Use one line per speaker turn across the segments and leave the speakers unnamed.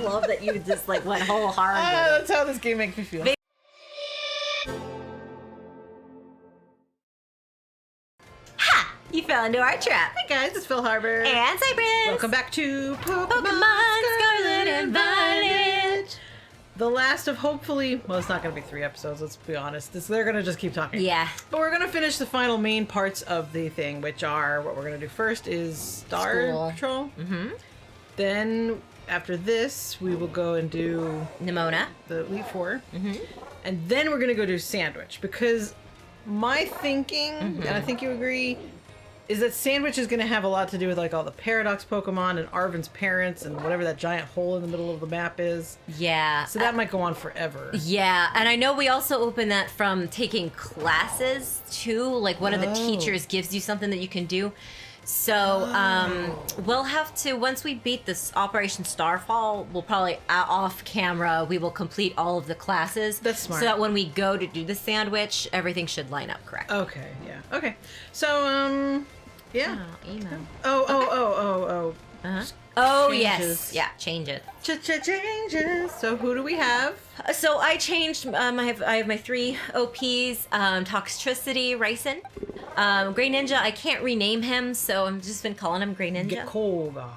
love that you just like went whole hard.
That's how this game makes me feel.
Ha! You fell into our trap.
Hey guys, it's FellHarbor.
And Psypris.
Welcome back to
Pokemon Scarlet and Violet.
The last of hopefully, well, it's not going to be 3 episodes, let's be honest. They're going to just keep talking.
Yeah.
But we're going to finish the final main parts of the thing, which are, what we're going to do first is Star Patrol.
Mm-hmm.
Then, after this, we will go and do
Nimona.
the Elite Four.
Mm-hmm.
And then we're going to go do Sandwich, because my thinking, and I think you agree, is that Sandwich is going to have a lot to do with like all the Paradox Pokemon and Arven's parents and whatever that giant hole in the middle of the map is.
Yeah.
So that might go on forever.
Yeah, and I know we also open that from taking classes too. Like one of the teachers gives you something that you can do. So we'll have to, once we beat this Operation Starfall, we'll probably off camera, we will complete all of the classes.
That's smart.
So that when we go to do the Sandwich, everything should line up correct.
Okay, yeah. Okay. So, yeah.
Oh, emo.
Oh.
Oh,
Changes.
yes. Yeah, change it.
Changes. So who do we have?
So I changed, I have my 3 OPs, Toxtricity, Ryson. Grey Ninja, I can't rename him, so I've just been calling him Grey Ninja.
Koga.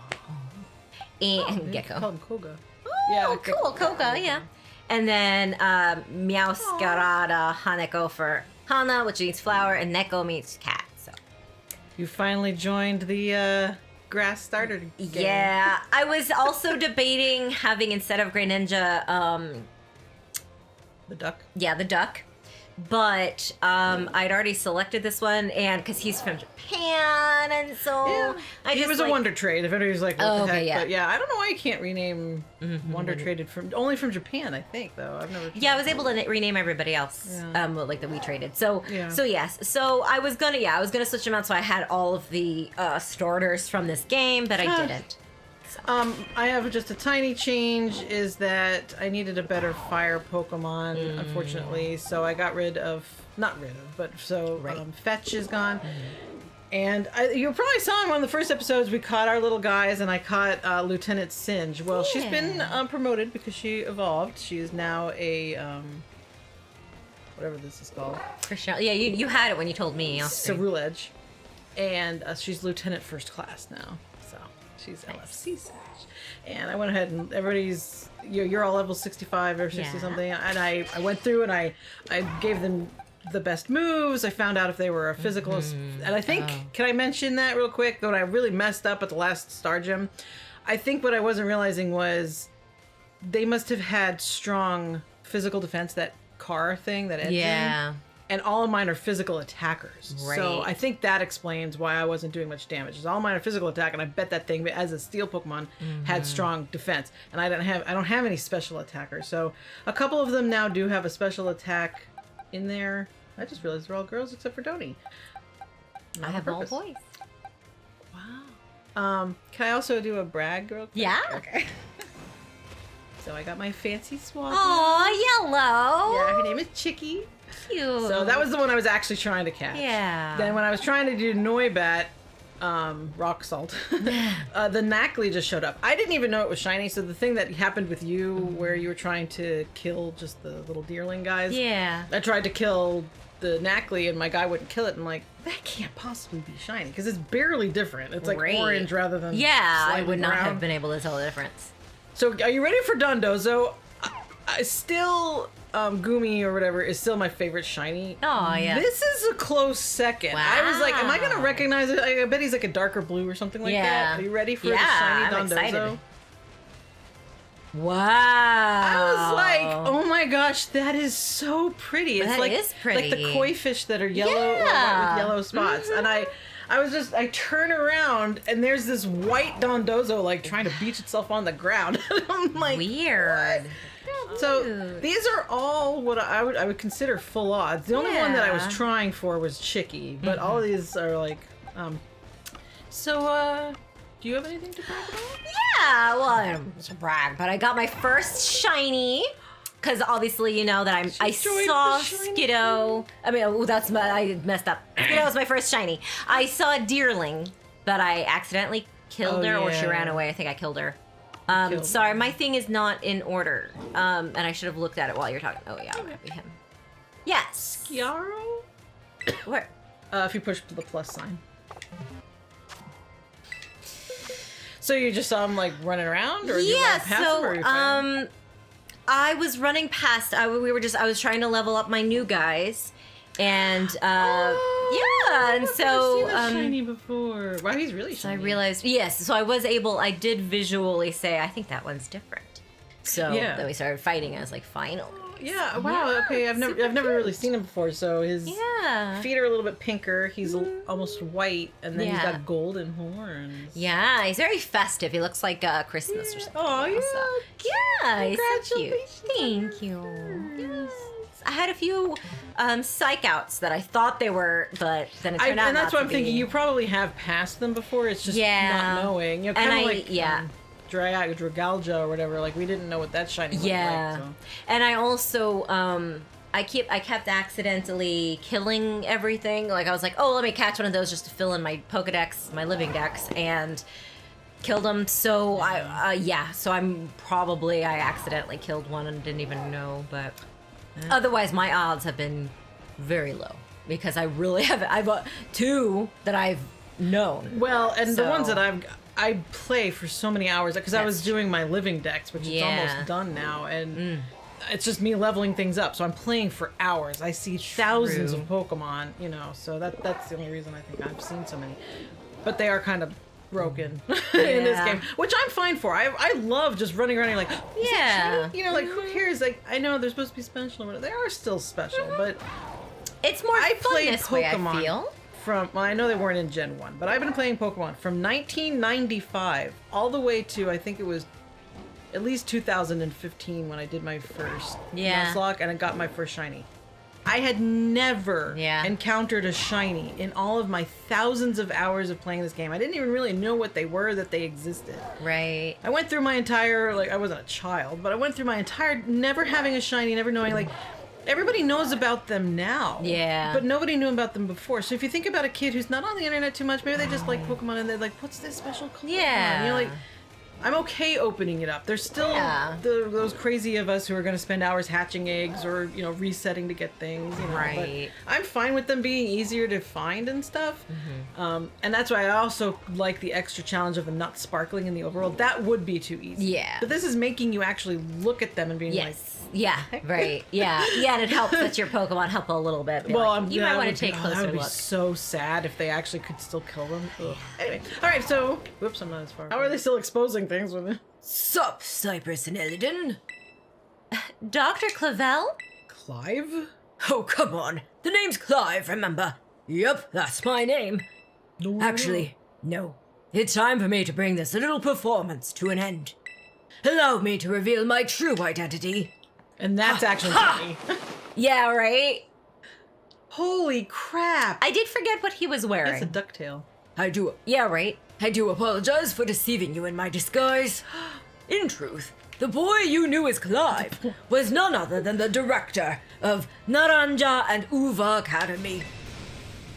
And Gecko.
Call him Koga.
Oh, cool, Koga, yeah. And then Meowscarada Haneko for Hana, which means flower, and Neko means cat. So
You finally joined the grass starter game.
yeah, I was also debating having, instead of Grey Ninja,
The duck.
yeah, the duck. But I'd already selected this one, and because he's from Japan, and so I
He
just
was a Wonder Trade. If anybody's like, what the heck?
yeah.
But yeah, I don't know why you can't rename Wonder Traded only from Japan, I think, though. I've never.
Yeah, I was able to rename everybody else, like that we traded. So,
Yeah.
so yes, so I was gonna switch them out, so I had all of the starters from this game, but I didn't.
I have just a tiny change, is that I needed a better fire Pokemon, unfortunately, so I got rid of, Fetch is gone. And you probably saw in one of the first episodes, we caught our little guys, and I caught Lieutenant Singe. Well, she's been promoted because she evolved. She is now a, whatever this is called.
Yeah, you had it when you told me.
Ceruledge. And she's Lieutenant First Class now. So she's LFC Singe. And I went ahead and everybody's, you're all level 65 or 60 something. And I went through and I gave them the best moves. I found out if they were a physical. And I think, can I mention that real quick? Though I really messed up at the last Star Gym. I think what I wasn't realizing was they must have had strong physical defense, that car thing, that engine.
Yeah.
And all of mine are physical attackers.
Right.
So I think that explains why I wasn't doing much damage. Is all mine are physical attack, and I bet that thing, as a steel Pokemon, had strong defense. And I don't have any special attackers. So a couple of them now do have a special attack in there. I just realized they're all girls except for Doni.
I have all boys.
Wow. Can I also do a brag real quick?
Yeah.
Okay. So I got my fancy Swampy.
Aw, yellow.
Yeah, her name is Chicky.
Cute.
So that was the one I was actually trying to catch.
Yeah.
Then when I was trying to do Noibat, Rock Salt, the Knackley just showed up. I didn't even know it was shiny, so the thing that happened with you where you were trying to kill just the little deerling guys.
Yeah.
I tried to kill the Knackley and my guy wouldn't kill it. And I'm like, that can't possibly be shiny because it's barely different. It's like orange rather than
I would not
brown.
have been able to tell the difference.
So are you ready for Dundozo? I still... Gumi or whatever is still my favorite shiny.
Oh, yeah.
This is a close second.
Wow.
I was like, am I going to recognize it? I bet he's like a darker blue or something like that. Are you ready for the shiny
I'm
Dondozo?
excited. Wow.
I was like, oh my gosh, that is so pretty. It's
That is pretty.
Like the koi fish that are yellow or
Yeah.
with yellow spots. And I turn around and there's this white Dondozo like trying to beach itself on the ground. I'm like,
weird.
what? So these are all what I would consider full odds. The only one that I was trying for was Chicky, but all of these are like, So, do you have anything to brag about?
Yeah, well, I don't brag, but I got my first shiny. Because obviously, you know that I saw Skiddo. I mean, I messed up. Skiddo was my first shiny. I saw a Deerling, but I accidentally killed her, or she ran away. I think I killed her.
Killed
Sorry, my thing is not in order. And I should have looked at it while you're talking. Oh yeah, it might be him. Yes.
Yarrow?
Where?
If you push the plus sign. So you just saw him like running around, or you ran past him, or you fighting?
I was running past. I was trying to level up my new guys, and yeah, and
I've
so
never seen that shiny before. Wow, he's really
so I
shiny.
realized yes. So I did visually say I think that one's different. So
Yeah.
then we started fighting. I was like, finally.
Yeah. Wow.
Yeah,
Okay. I've never really seen him before. So his
Yeah.
feet are a little bit pinker. He's almost white, and then he's
Yeah.
got golden horns.
Yeah, he's very festive. He looks like Christmas or something.
Oh yeah.
So, yeah, he's so cute.
Congratulations.
Thank you. Yes. I had a few psych outs that I thought they were, but then it turned out
And that's
not
what
to
I'm thinking.
be.
You probably have passed them before. It's just not knowing. You know,
And
kind of
I-
like
yeah.
Dragalja or whatever. Like we didn't know what that shiny looked
Yeah,
like. So.
and I also I kept accidentally killing everything. Like I was like, oh, let me catch one of those just to fill in my Pokedex, my living dex, and killed them. So so I accidentally killed one and didn't even know. But otherwise, my odds have been very low because I really haven't. I've two that I've known.
Well, and the ones
So-
that I play for so many hours because I
That's
was doing my living dex, which is
Yeah.
almost done now, and it's just me leveling things up. So I'm playing for hours. I see thousands
True.
of Pokemon, you know. So that's the only reason I think I've seen so many. But they are kind of broken in this
Yeah.
game, which I'm fine for. I love just running around and like, is that
Yeah.
shiny? You know, like who cares? Like I know they're supposed to be special, but they are still special. But
It's more
I
fun
played
this way, I
Pokemon
feel.
well, I know they weren't in Gen 1, but I've been playing Pokemon from 1995 all the way to, I think it was at least 2015 when I did my first
Yeah.
Nuzlocke and I got my first shiny. I had never
Yeah.
encountered a shiny in all of my thousands of hours of playing this game. I didn't even really know what they were, that they existed.
Right.
I went through my entire, like, I wasn't a child, but I went through my entire never having a shiny, never knowing, like, everybody knows about them now.
Yeah.
But nobody knew about them before. So if you think about a kid who's not on the internet too much, maybe they just like Pokemon and they're like, what's this special Pokemon?
Yeah.
You know, like, I'm okay opening it up. There's still
Yeah.
those crazy of us who are going to spend hours hatching eggs or, you know, resetting to get things. You know,
Right.
But I'm fine with them being easier to find and stuff.
Mm-hmm.
And that's why I also like the extra challenge of them not sparkling in the overworld. That would be too easy.
Yeah.
But this is making you actually look at them and being like,
Yes. Yeah. Right. Yeah. Yeah. And it helps that your Pokemon help a little bit. Be
well,
like, you might want to take
that
closer
would be
look.
so sad if they actually could still kill them. Ugh. Anyway, all right. So, whoops, I'm not as far. How are they still exposing things with it?
Sup, Psypris and Illidan? Dr. Clavel?
Clive?
Oh, come on. The name's Clive, remember? Yep, that's my name.
No.
Actually, no. It's time for me to bring this little performance to an end. Allow me to reveal my true identity.
And that's actually funny.
Yeah, right?
Holy crap!
I did forget what he was wearing.
It's a ducktail.
Yeah, right.
I do apologize for deceiving you in my disguise. In truth, the boy you knew as Clive was none other than the director of Naranja and Uva Academy.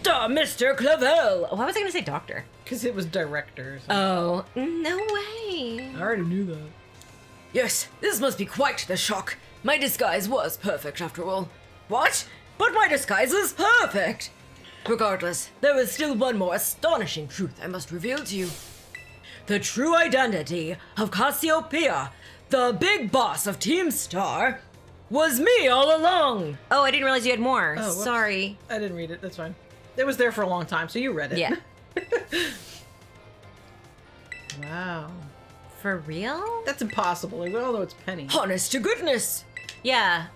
Mr. Clavel!
Why was I going to say doctor?
Because it was directors.
Oh, no way.
I already knew that.
Yes, this must be quite the shock. My disguise was perfect after all. What? But my disguise is perfect! Regardless, there is still one more astonishing truth I must reveal to you. The true identity of Cassiopeia, the big boss of Team Star, was me all along!
Oh, I didn't realize you had more.
Oh, whoops.
Sorry.
I didn't read it. That's fine. It was there for a long time, so you read it.
Yeah.
Wow.
For real?
That's impossible. Like, we all know it's Penny.
Honest to goodness!
Yeah.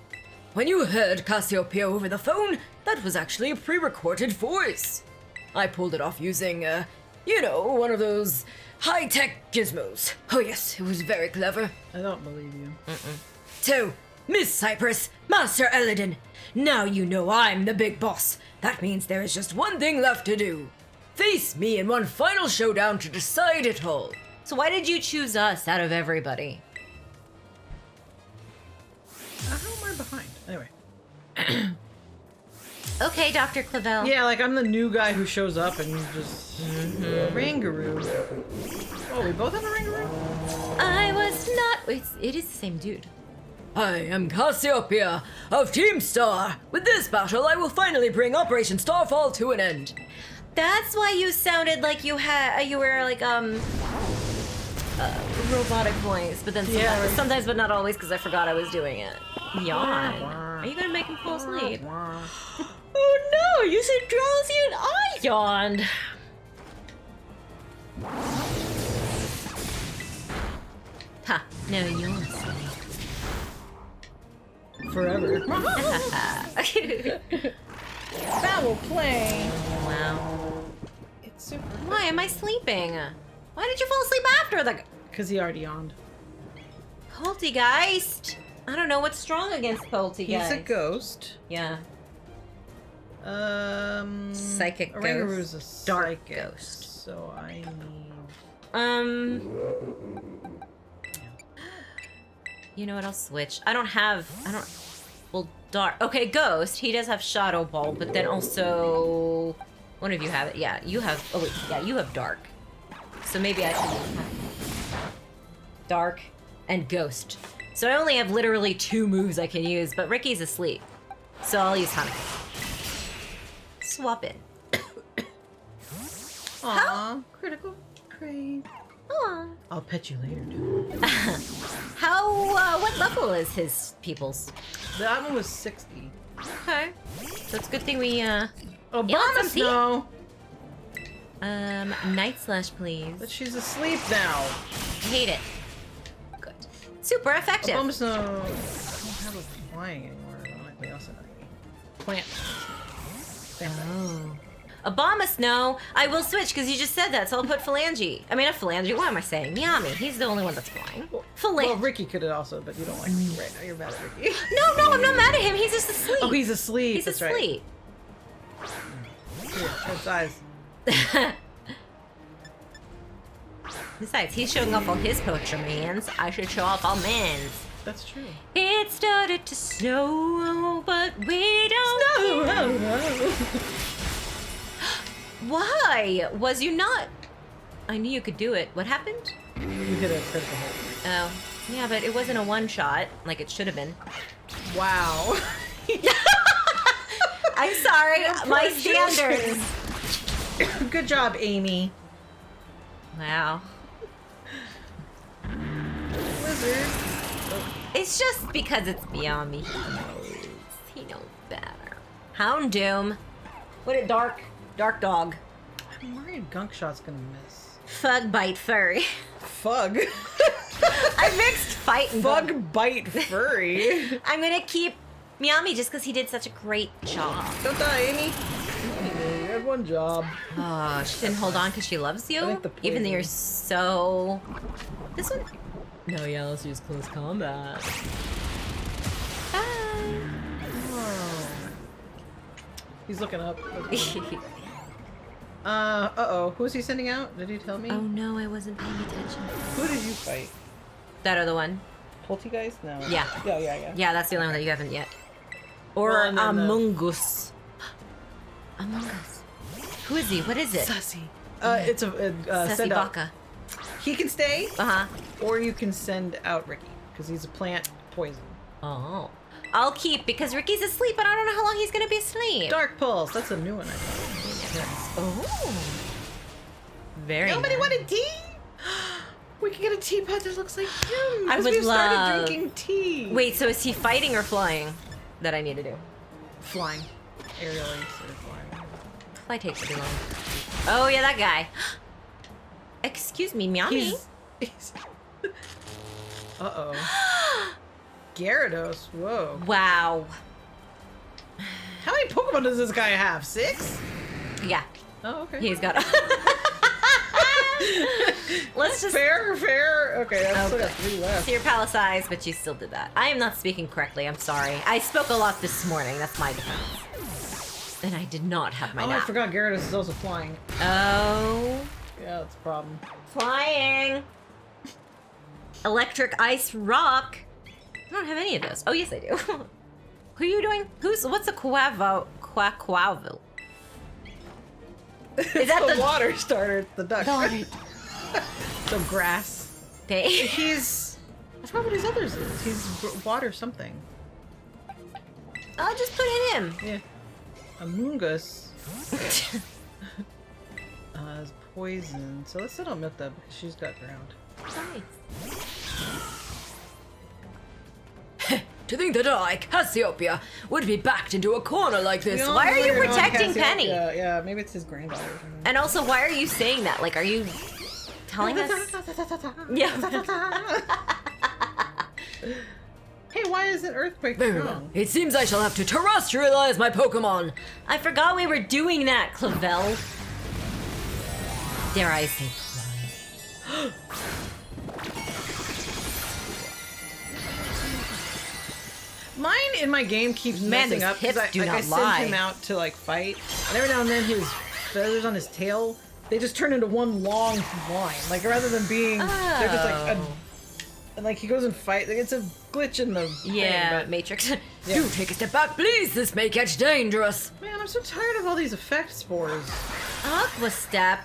When you heard Cassiopeia over the phone, that was actually a pre-recorded voice. I pulled it off using, one of those high-tech gizmos. Oh yes, it was very clever.
I don't believe you.
So, Miss Psypris, Master Illidan, now you know I'm the big boss. That means there is just one thing left to do. Face me in one final showdown to decide it all.
So why did you choose us out of everybody?
How am I behind? Anyway.
Okay, Dr. Clavel.
Yeah, like I'm the new guy who shows up and just Rangaroo. Oh, we both have a Rangaroo?
I was not. It is the same dude.
I am Cassiopeia of Team Star. With this battle, I will finally bring Operation Starfall to an end.
That's why you sounded like you were like robotic voice, but then sometimes but not always, because I forgot I was doing it. Yawn. Are you gonna make him fall asleep? Oh no! You said drowsy and I yawned. Ha! No yawns.
Forever. Foul play.
Wow.
It's super.
Why am I sleeping? Why did you fall asleep after the
Because he already yawned.
Poltergeist? I don't know what's strong against Poltergeist.
He's a ghost.
Yeah. Psychic
a Rangaroo's
ghost.
a
Dark
psychic,
ghost.
So I need.
You know what? I'll switch. Well, dark. Okay, ghost. He does have shadow ball, but then also, one of you have it. Yeah, you have. Oh wait, yeah, you have dark. So maybe I should use dark and ghost. So I only have literally 2 moves I can use, but Ricky's asleep, so I'll use Hunter. Swap it.
Aww, critical praise.
Aw.
I'll pet you later, dude.
What level is his people's?
That one was 60.
Okay. So it's a good thing we,
Oh,
want
Obama
some tea?
Snow!
Night Slash, please.
But she's asleep now.
Hate it. Good. Super effective.
Obama Snow. I don't have a flying anymore. Ironically, also plant.
Oh. Obama Snow, I will switch because you just said that, so I'll put Phalange. I mean, not Phalange, what am I saying? Miami, he's the only one that's flying. Phalange.
Well, Ricky could have also, but you don't like Ricky right now. You're mad at Ricky.
No, I'm not mad at him. He's just asleep.
Oh, he's asleep.
He's
That's
asleep.
Right. Here, his eyes.
Besides, he's showing off all his poacher mans. I should show off all men's.
That's true.
It started to snow, but we don't care. Why? Was you not? I knew you could do it. What happened?
You hit a critical hit.
Oh. Yeah, but it wasn't a one-shot, like it should have been.
Wow.
I'm sorry, my standards.
Good job, Amy.
Wow.
Wizard.
It's just because it's beyond me. He knows better. Houndoom. What a dark dog.
I'm worried Gunkshot's gonna miss.
Fug bite furry.
Fug.
I mixed fight and bug.
Fug bite furry.
I'm gonna keep Miami just because he did such a great job.
Don't die, Amy. You had one job.
Oh, she didn't hold on because she loves
I
you?
think the
Even though
poison.
you're so... This one? No, yeah, let's use close combat. Bye.
Oh. He's looking up. Uh-oh. Who's he sending out? Did he tell me?
Oh no, I wasn't paying attention.
Who did you fight?
That other one.
Poltergeist? No.
Yeah.
Yeah.
Yeah, that's the only one that you haven't yet. Or
Well, and then
Among Us. Among Us. Who is he? What is it?
Sussy. It's a
Sassy
send out.
Baka.
He can stay,
Uh-huh.
or you can send out Ricky, because he's a plant poison.
Oh. I'll keep, because Ricky's asleep, and I don't know how long he's gonna be asleep.
Dark Pulse. That's a new one, I think.
Oh. Very
Nobody
nice.
wanted tea? We can get a teapot that looks like him.
I
'cause
would
we've started
love-
drinking tea.
Wait, so is he fighting or flying that I need to do?
Flying. Aerially instead of flying.
Fly takes too long. Oh, yeah, that guy. Excuse me, Miami.
He's Uh-oh. Gyarados. Whoa.
Wow.
How many Pokemon does this guy have? 6?
Yeah,
Oh, okay.
he's got. Let's just.
Fair. Okay, I've still
Okay.
got 3 left.
To your palace eyes, but you still did that. I am not speaking correctly. I'm sorry. I spoke a lot this morning. That's my defense. And I did not have my
Oh, I
nap.
forgot Gyarados is also flying.
Oh,
Yeah, that's a problem.
flying. Electric ice rock. I don't have any of those. Oh yes, I do. Who are you doing? What's the Quavo? Quaquaville.
Is that the water starter? It's the duck.
Got it.
So grass.
Okay.
He's. I forgot what his others is. He's water something.
I'll just put in him.
Yeah. A moongus. Is poison. So let's sit on Milta because she's got ground.
Nice.
To think that I, Cassiopeia, would be backed into a corner like this.
We all
Why are
know
you
you're not
protecting
Cassiopeia.
Penny?
Yeah, maybe it's his granddaughter. Or something.
And also, why are you saying that? Like, are you telling us? Yeah.
Hey, why isn't Earthquake
Very well.
strong?
It seems I shall have to terrestrialize my Pokemon.
I forgot we were doing that, Clavel. Dare I say Clyde?
Mine in my game keeps
Man,
messing
those
up because
hips do
I
not
send
lie.
him out to like fight, and every now and then his feathers on his tail, they just turn into one long line. Like rather than being, they're just like and like he goes and fight. Like, it's a glitch in the
Yeah,
thing,
Matrix.
Yeah.
Do take a step back, please. This may get dangerous.
but man, I'm so tired of all these effect spores.
Aqua Step.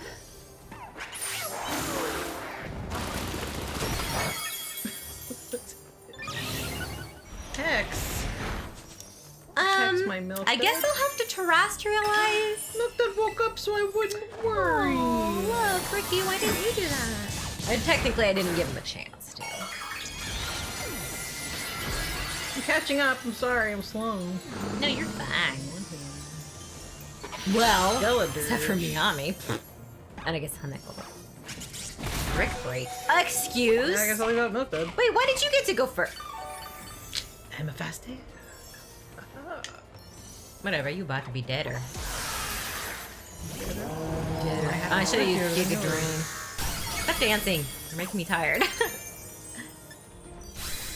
Hex. Protects my milk.
I guess I'll have to terrestrialize.
Milk that woke up so I wouldn't worry.
Oh, look, Ricky, why didn't you do that? Technically, I didn't give him a chance to.
I'm catching up. I'm sorry. I'm slow.
No, you're fine. Well,
Skeletor.
except for Miami. And I guess Haneko. Brick break. Excuse?
Yeah, I guess I'll leave out Milk Dud.
Wait, why did you get to go first?
I'm a fast day.
Whatever, you about to be deader. I should have used Giga Drain. Stop dancing. You're making me tired.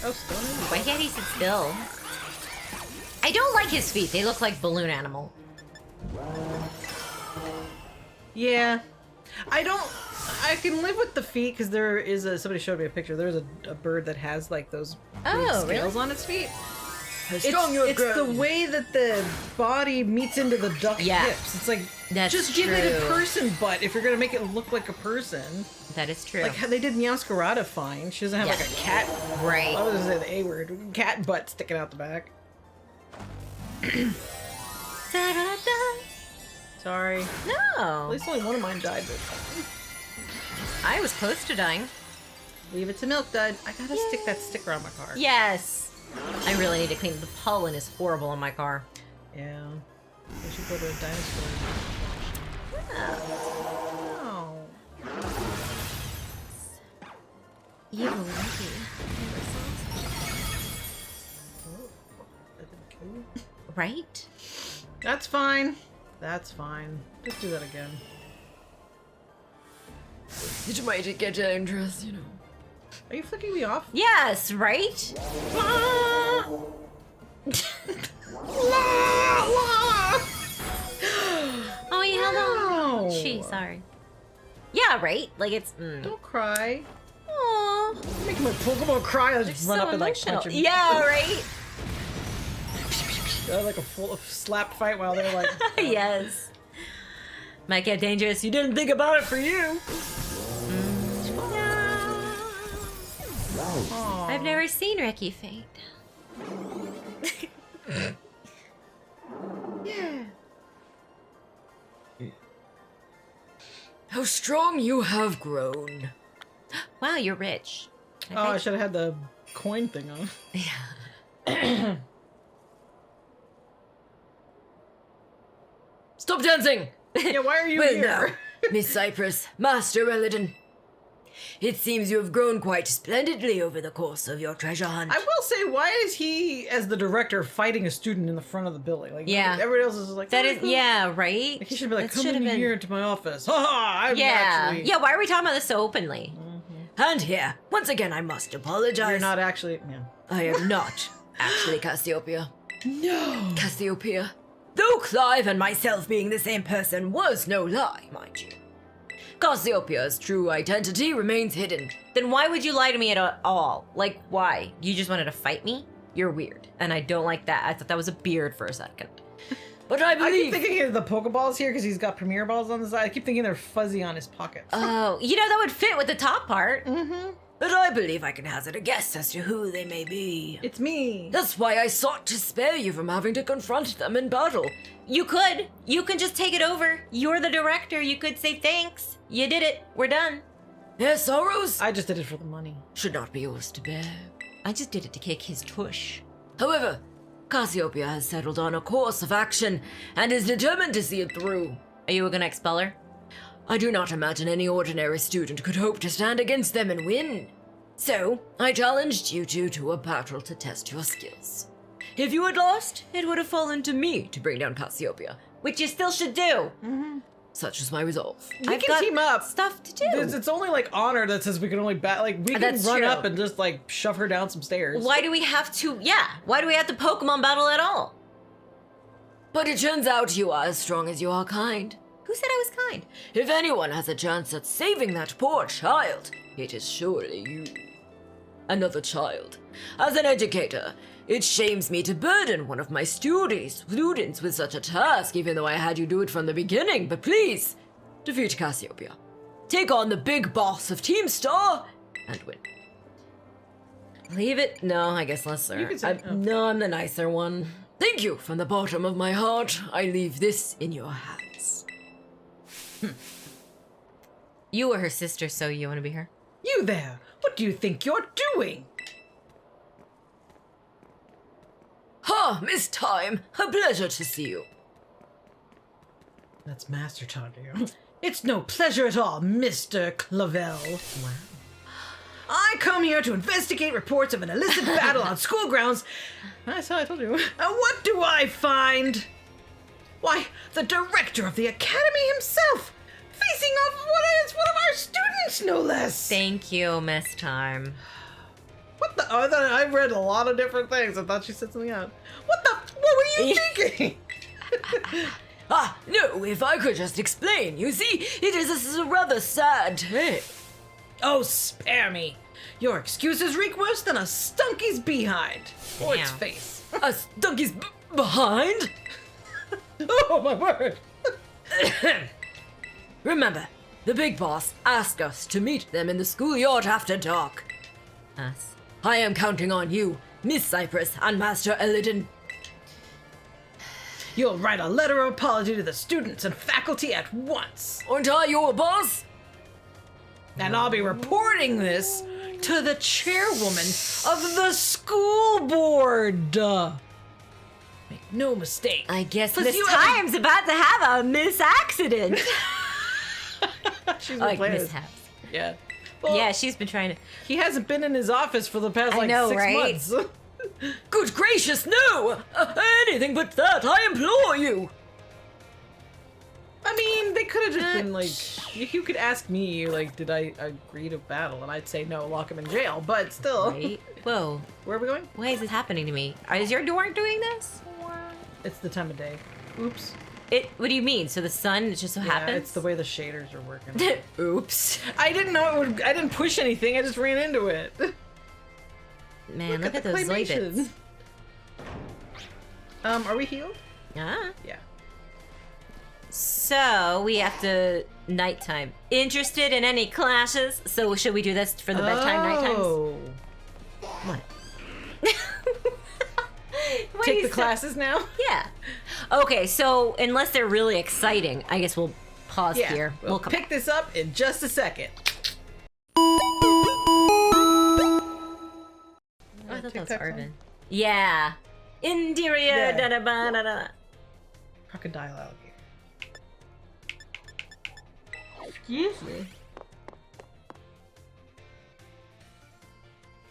Oh, still in.
Why can't he sit still? I don't like his feet. They look like balloon animal.
Yeah. I can live with the feet because there is somebody showed me a picture. There's a bird that has like those big
Oh,
scales
really?
on its feet.
How strong you have
It's the
grown.
way that the body meets into the duck
Yeah.
hips. It's like,
That's
just give it a
true.
person butt if you're gonna make it look like a person.
That is true.
Like how they did Meowscarada fine. She doesn't have
Yeah.
like a cat.
Right.
I was gonna say the A word. Cat butt sticking out the back.
Da-da-da.
Sorry. At
No.
least only one of mine died. But
I was close to dying.
leave it to Milk Dud. I gotta stick that sticker on my car.
Yes. I really need to clean. The pollen is horrible on my car.
Yeah. I should go to a dinosaur. Oh.
You lucky.
That didn't kill you?
Right?
That's fine. That's fine. Just do that again.
It might get dangerous, you know.
Are you flicking me off?
Yes, right? Oh, you held on.
No.
Gee, sorry. Yeah, right? Like it's.
Don't cry.
Aww.
You're making my Pokemon cry. I just run
So
up and like
emotional.
punch him.
Yeah, right?
Like a full slap fight while they're like.
Yes. Might get dangerous. You didn't think about it for you.
Aw.
I've never seen Ricky faint.
Yeah.
How strong you have grown.
Wow, you're rich.
Oh, I should have had the coin thing on.
Yeah.
Stop dancing!
Yeah, why are you
Well,
here?
now, Miss Psypris, Master Reladon. It seems you have grown quite splendidly over the course of your treasure hunt.
I will say, why is he, as the director, fighting a student in the front of the building? Like,
Yeah.
everybody else is like,
That
"Oh,
is,
cool."
yeah, right?
Like, he should be like,
That
come
should
in
have been-
here to my office. Ha ha! I'm
Yeah.
actually.
Yeah, why are we talking about this so openly?
And here, once again, I must apologize.
You're not actually. Yeah.
I am not actually Cassiopeia.
No.
Cassiopeia. Though Clive and myself being the same person was no lie, mind you. Cassiopeia's true identity remains hidden.
Then why would you lie to me at all? Like, why? You just wanted to fight me? You're weird. And I don't like that. I thought that was a beard for a second.
But I
I keep
believe...
thinking of the Pokeballs here because he's got Premier Balls on the side. I keep thinking they're fuzzy on his pockets.
Oh, you know, that would fit with the top part.
But I believe I can hazard a guess as to who they may be.
It's me.
That's why I sought to spare you from having to confront them in battle.
You could. You can just take it over. You're the director. You could say thanks. You did it. We're done.
Their sorrows
I just did it for the money.
should not be yours to bear.
I just did it to kick his tush.
However, Cassiopeia has settled on a course of action and is determined to see it through.
Are you gonna expel her?
I do not imagine any ordinary student could hope to stand against them and win. So, I challenged you two to a battle to test your skills. If you had lost, it would have fallen to me to bring down Cassiopeia.
Which you still should do.
Such was my resolve.
We can team up.
Stuff to do.
It's only like honor that says we can only bat. Like we can
That's
run
true.
up and just like shove her down some stairs.
Why do we have to? Yeah. Why do we have to Pokemon battle at all?
But it turns out you are as strong as you are kind.
Who said I was kind?
If anyone has a chance at saving that poor child, it is surely you. Another child. As an educator, it shames me to burden one of my students with such a task, even though I had you do it from the beginning. But please, defeat Cassiopeia. Take on the big boss of Team Star and win.
Leave it? No, I guess lesser.
You can say-
No, I'm the nicer one.
Thank you from the bottom of my heart. I leave this in your hands.
You were her sister, so you want to be her?
You there? What do you think you're doing?
Ha, Miss Time. A pleasure to see you.
That's Master talking to you. It's no pleasure at all, Mr. Clavel. Wow. I come here to investigate reports of an illicit battle on school grounds. That's how I told you. And what do I find? Why, the director of the academy himself, facing off one of our students, no less.
Thank you, Miss Time.
What the? Oh, I read a lot of different things. I thought she said something out. What were you thinking?
Ah, no, if I could just explain. You see, this is a rather sad tale.
Oh, spare me. Your excuses reek worse than a stunky's behind. Or its
Damn.
face.
A donkey's behind?
Oh, my word.
Remember, the big boss asked us to meet them in the schoolyard after dark.
Us.
I am counting on you, Miss Psypris and Master Elidin.
You'll write a letter of apology to the students and faculty at once.
Aren't I your boss?
And I'll be reporting this to the chairwoman of the school board. Make no mistake.
I guess
Plus
Miss
you have a-
Time's about to have a miss accident.
She's
like
playing
mishaps.
Yeah. Well,
Yeah, she's been trying to.
he hasn't been in his office for the past
I
like
know,
6
right?
months.
Good gracious, no! Anything but that, I implore you!
I mean, they could have just been like, you could ask me, like, did I agree to battle? And I'd say no, lock him in jail. But still,
Right? Whoa.
where are we going?
Why is this happening to me? Is your door doing this?
It's the time of day. Oops.
What do you mean? So the sun it just so
Yeah,
happens?
it's the way the shaders are working.
Oops.
I didn't know it would. I didn't push anything. I just ran into it.
Man, look at
the
those
claymation.
Zoidits.
Are we healed?
Ah.
Yeah.
So we have to nighttime. Interested in any clashes? So should we do this for the bedtime night times?
Oh.
What? What do
Take
you
the
say?
classes now?
Yeah. Okay, so unless they're really exciting, I guess we'll pause
Yeah.
here.
We'll
come
pick this up in just a second.
Oh, I thought that was
TikTok song?
Arvin. Yeah. Interior.
Yeah.
Da-da-ba-da-da.
Crocodile alligator.
Excuse me.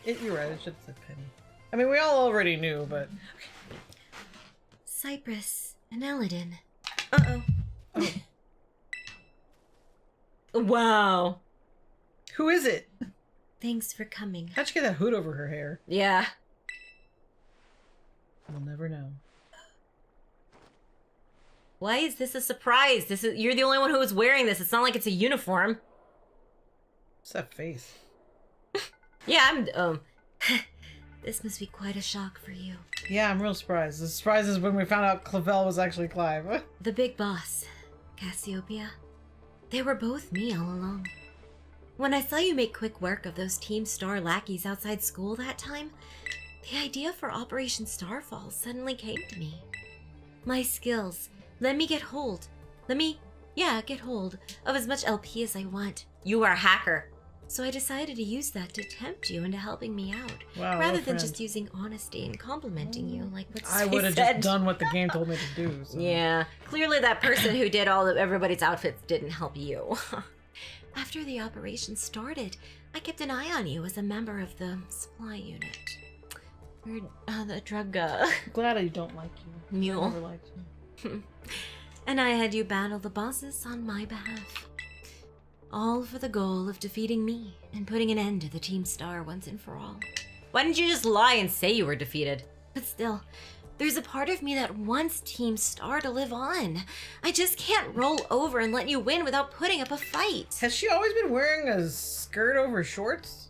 You're right. It should have said Penny. I mean, we all already knew, but
Psypris and Elodin. Uh-oh. Wow.
who is it?
Thanks for coming.
How'd you get that hood over her hair?
Yeah.
We'll never know.
Why is this a surprise? You're the only one who is wearing this. It's not like it's a uniform.
What's that face?
Yeah, I'm This must be quite a shock for you.
Yeah, I'm real surprised. The surprise is when we found out Clavel was actually Clive.
The big boss, Cassiopeia. They were both me all along. When I saw you make quick work of those Team Star lackeys outside school that time, the idea for Operation Starfall suddenly came to me. My skills let me get hold of as much LP as I want. You are a hacker. So I decided to use that to tempt you into helping me out,
Wow,
rather
what a
than
friend.
just using honesty and complimenting you like what
I
Sway
would have
said.
just done what the game told me to do. So.
Yeah, clearly that person who did all of everybody's outfits didn't help you. After the operation started, I kept an eye on you as a member of the supply unit. Or the drug
Glad I don't like you.
mule.
I never liked you.
And I had you battle the bosses on my behalf. All for the goal of defeating me and putting an end to the Team Star once and for all. Why didn't you just lie and say you were defeated? But still, there's a part of me that wants Team Star to live on. I just can't roll over and let you win without putting up a fight.
Has she always been wearing a skirt over shorts?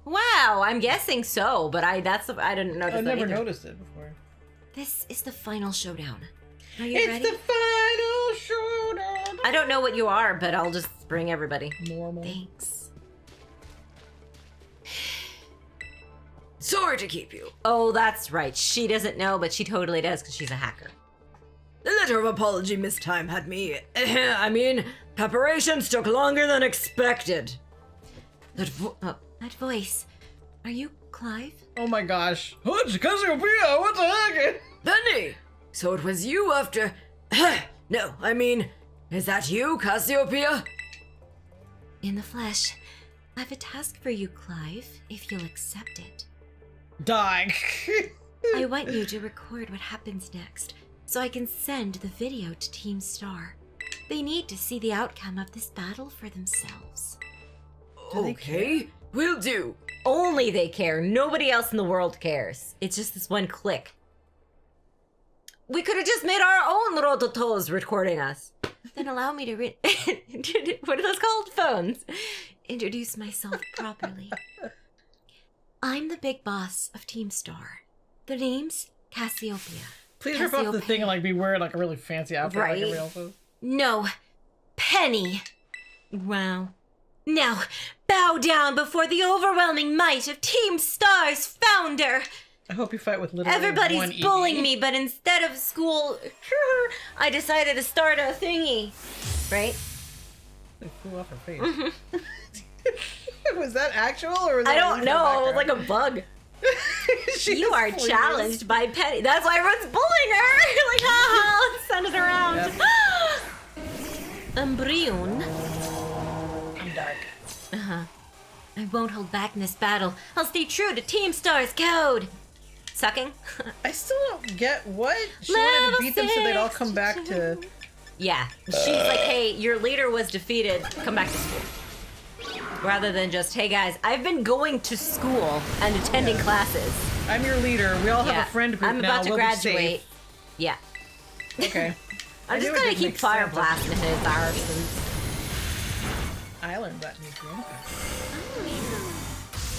Wow, I'm guessing so, but I didn't notice
I've
that
never
either.
noticed it before.
This is the final showdown. Are you
It's
ready?
the final showdown.
I don't know what you are, but I'll just bring everybody.
Normal.
Thanks.
Sorry to keep you.
Oh, that's right. She doesn't know, but she totally does because she's a hacker.
The letter of apology mistime had me. I mean, preparations took longer than expected.
That voice. Are you Clive?
Oh my gosh. What's Cassiopeia? What the heck?
Benny! So it was you after. No, I mean, is that you, Cassiopeia?
In the flesh. I've a task for you, Clive, if you'll accept it.
Die.
I want you to record what happens next, so I can send the video to Team Star. They need to see the outcome of this battle for themselves.
Okay, will do.
Only they care. Nobody else in the world cares. It's just this one click. We could have just made our own rototos recording us. Then allow me to what are those called? Phones. Introduce myself properly. I'm the big boss of Team Star. The name's Cassiopeia.
Please rip off the thing and like be wearing like a really fancy outfit like
Right.
everybody else is.
No, Penny. Wow. Now, bow down before the overwhelming might of Team Star's founder.
I hope you fight with literally one
Everybody's
ED.
bullying me, but instead of school, I decided to start a thingy. Right?
They flew off her face. Was that actual or was that
I don't know. It was like a bug. You are challenged by Penny. That's why everyone's bullying her. Like, haha, let's send it around. Embryon.
I'm dark.
I won't hold back in this battle. I'll stay true to Team Star's code. Sucking?
I still don't get what she wanted to beat them so they'd all come back to.
Yeah. She's like, hey, your leader was defeated. Come back to school. Rather than just, hey guys, I've been going to school and attending classes.
I'm your leader. We all have
Yeah.
a friend group
I'm
now.
about to
We'll be
graduate.
safe.
Yeah.
Okay.
I'm
I
just
knew it
gonna
didn't
keep
make
fire
sense.
blasting his arse.
I learned that new game.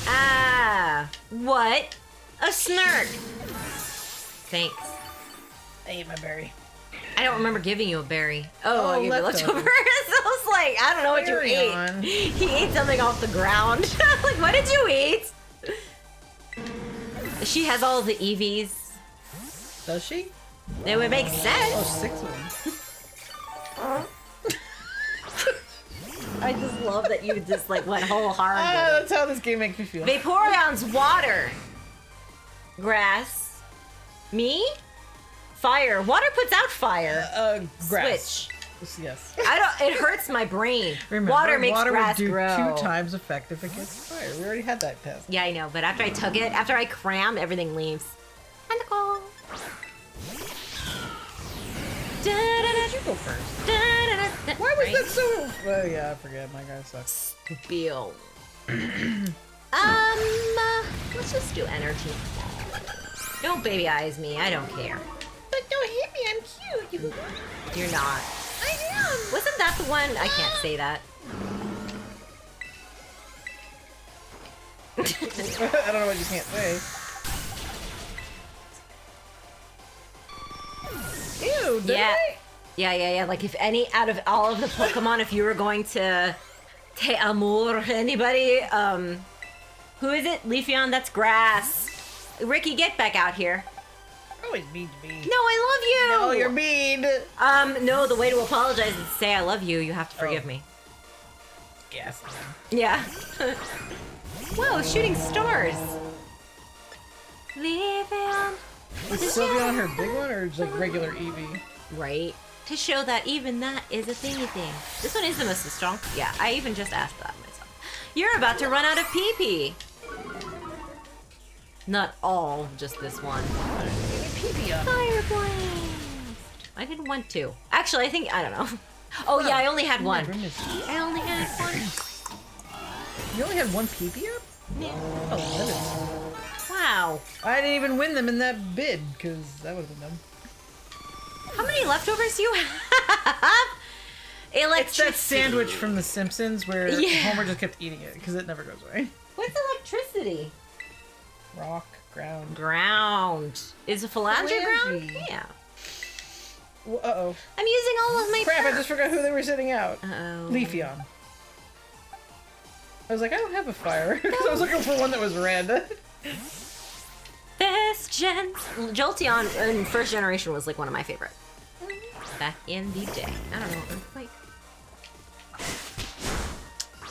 Ah, what? A snark. Thanks.
I ate my berry.
I don't remember giving you a berry. Oh, I gave you
leftovers.
leftovers. I was like, I don't know what
Carry
you ate.
on.
He ate something off the ground. Like, what did you eat? She has all the EVs.
Does she?
It would make
Oh,
sense.
6 of them.
I just love that you just like went whole hard with it.
That's how this game makes me feel.
Vaporeon's water. Grass. Me? Fire. Water puts out fire.
Grass.
Switch.
Yes.
I don't. It hurts my brain.
Remember,
water makes
water
grass
would do
grow.
2 times effective against fire. We already had that test.
Yeah, I know. But after I took it, after I cram, everything leaves. Tentacle.
You go first. Why was that so? Oh yeah, I forget. My guy sucks.
Bill. Let's just do energy. Don't baby eyes me. I don't care.
But don't hit me. I'm cute.
You're not.
I am.
Wasn't that the one? I can't say that.
I don't know what you can't say. too. Didn't
Yeah.
I?
Yeah. Like if any out of all of the Pokemon, if you were going to Te Amour anybody, who is it? Leafeon, that's grass. Ricky, get back out here.
Always mean to me.
No, I love you.
No, you're mean.
No, the way to apologize is to say I love you. You have to forgive me.
Yes.
Yeah. Whoa, shooting stars. Leafeon.
Is Sylveon her big one or just like regular Eevee?
Right. To show that even that is a thingy thing. This one is the most strong. Yeah, I even just asked that myself. You're about to run out of pee-pee. Not all, just this one. Fire blast. I didn't want to. Actually, I don't know. Oh yeah, I only had one. I only had one.
You only had one PP up?
Yeah.
Oh,
Wow.
I didn't even win them in that bid, because that would have been dumb.
How many leftovers do you have?
It's that sandwich from The Simpsons where
Yeah.
Homer just kept eating it, because it never goes away.
What's electricity?
Rock, ground.
Ground. Is a phalange ground?
Phalange.
Yeah.
Uh-oh.
I'm using all of my
Crap, I
perks.
just forgot who they were sitting out.
Uh-oh.
Leafeon. I was like, I don't have a fire. Because I was looking for one that was red.
This gen. Jolteon in first generation was like one of my favorite. Back in the day. I don't know. Earthquake.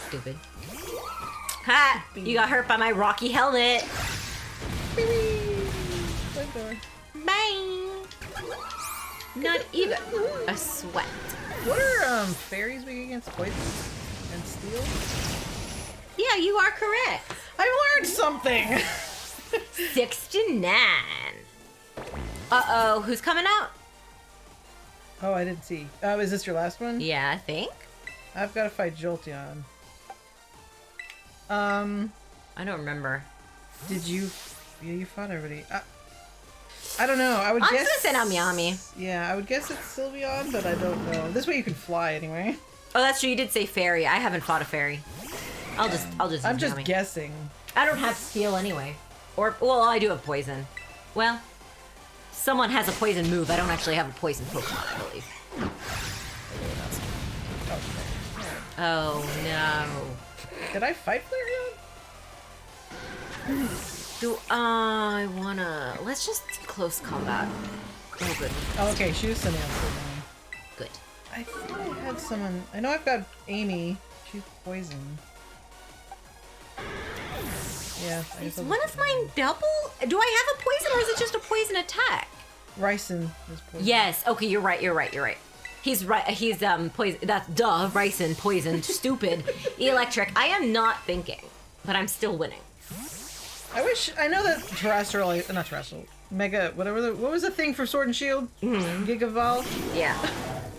Stupid. Ha! You got hurt by my rocky helmet. Bye. Not even a sweat.
What are fairies weak against poison and steel?
Yeah, you are correct.
I learned something!
69. Uh-oh, who's coming out?
Oh, I didn't see. Is this your last one?
Yeah, I think.
I've got to fight Jolteon.
I don't remember.
Did you... Yeah, you fought everybody. I don't know. I would
I'm
guess...
gonna send out Miami.
Yeah, I would guess it's Sylveon, but I don't know. This way you can fly anyway.
Oh, that's true. You did say fairy. I haven't fought a fairy. I'll just
I'm
use
just
Miami.
guessing.
I don't have steel anyway. Or, well, I do have poison. Well, someone has a poison move. I don't actually have a poison Pokemon, I believe. Oh, no.
Did I fight Flareon?
Do I wanna... Let's just close combat. Oh, good.
Oh, okay. She was sending out Sylveon.
Good.
I thought I had someone... I know I've got Amy. She's poison. Yeah. I guess
Is
I'll
one
just-
of mine double? Do I have a poison or is it just a poison attack?
Ryson is poison.
Yes. Okay, you're right. He's right. He's poison. That's duh. Ricin, poison, stupid, electric. I am not thinking, but I'm still winning.
I wish... I know that Terrestrial... Not Terrestrial. Mega... Whatever what was the thing for Sword and Shield? Gigavolve?
Yeah.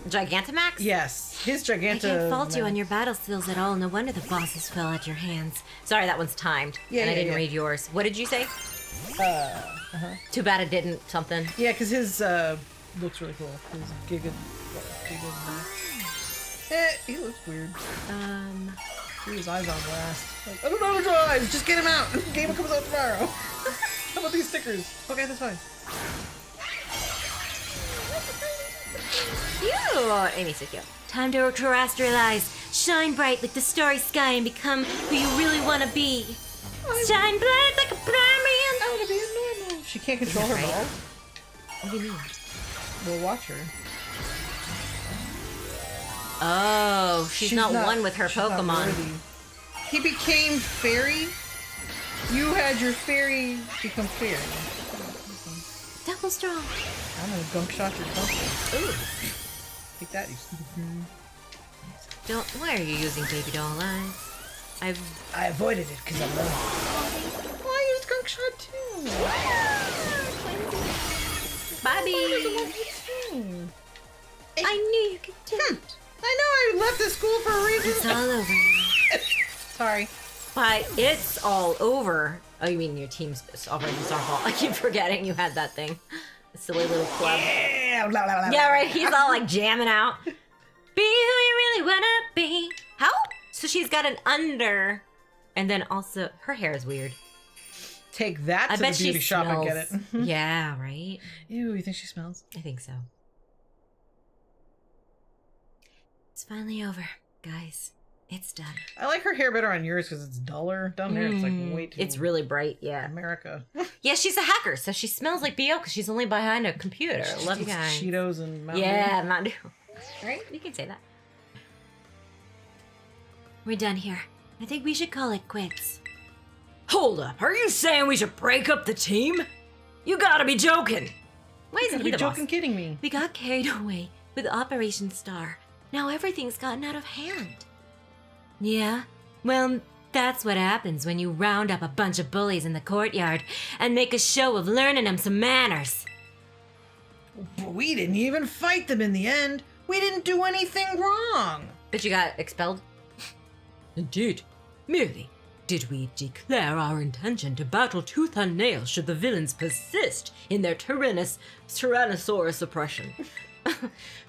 Gigantamax?
Yes. His
I
Giganta...
can't fault you on your battle skills at all. No wonder the bosses fell at your hands. Sorry, that one's timed.
Yeah,
and I
yeah,
didn't
yeah.
read yours. What did you say? Too bad it didn't something.
Yeah, because his looks really cool. His Giga he looks weird. His eyes on blast. Like, I don't know his eyes. Just get him out. Game comes out tomorrow. How about these stickers? Okay, that's fine.
Ew, Amy's so cute. Time to terrestrialize. Shine bright like the starry sky and become who you really want to be. Shine bright like a diamond.
I want to be a normal. She can't control her
Right.
ball.
What do you mean?
We'll watch her.
Oh, she's not one with her
she's not
Pokemon.
worthy. He became fairy. You had your fairy become fairy.
Double strong.
I'm gonna gunk shot your pumpkin.
Ooh.
Take that, you stupid fairy.
Don't. Why are you using baby doll eyes?
I avoided it because I'm low. Oh, I used gunk shot too.
Bobby. I knew you could do it.
I know I left the school for a reason.
It's all over now.
Sorry.
But it's all over. Oh, you mean your team's already softball? I keep forgetting you had that thing. A silly little club.
Yeah, blah, blah, blah,
Yeah,
blah.
right. He's all like jamming out. Be who you really wanna be. How? So she's got an under, and then also her hair is weird.
Take that
I
to
bet
the beauty
she
shop
smells.
and get it.
Yeah, right.
Ew, you think she smells?
I think so. It's finally over, guys. It's done.
I like her hair better on yours because it's duller. Down there, it's like way too...
It's really bright, yeah.
America.
Yeah, she's a hacker, so she smells like BO because she's only behind a computer. Love you guys.
Cheetos and Mountain Dew.
Yeah, Mountain Dew. Right? You can say that. We're done here. I think we should call it quits.
Hold up, are you saying we should break up the team? You gotta be joking.
Why isn't
Are
he
you
the boss?
joking, kidding me?
We got carried away with Operation Star. Now everything's gotten out of hand. Yeah, well, that's what happens when you round up a bunch of bullies in the courtyard and make a show of learning them some manners.
But we didn't even fight them in the end. We didn't do anything wrong.
But you got expelled?
Indeed. Merely did we declare our intention to battle tooth and nail should the villains persist in their Tyrannosaurus oppression.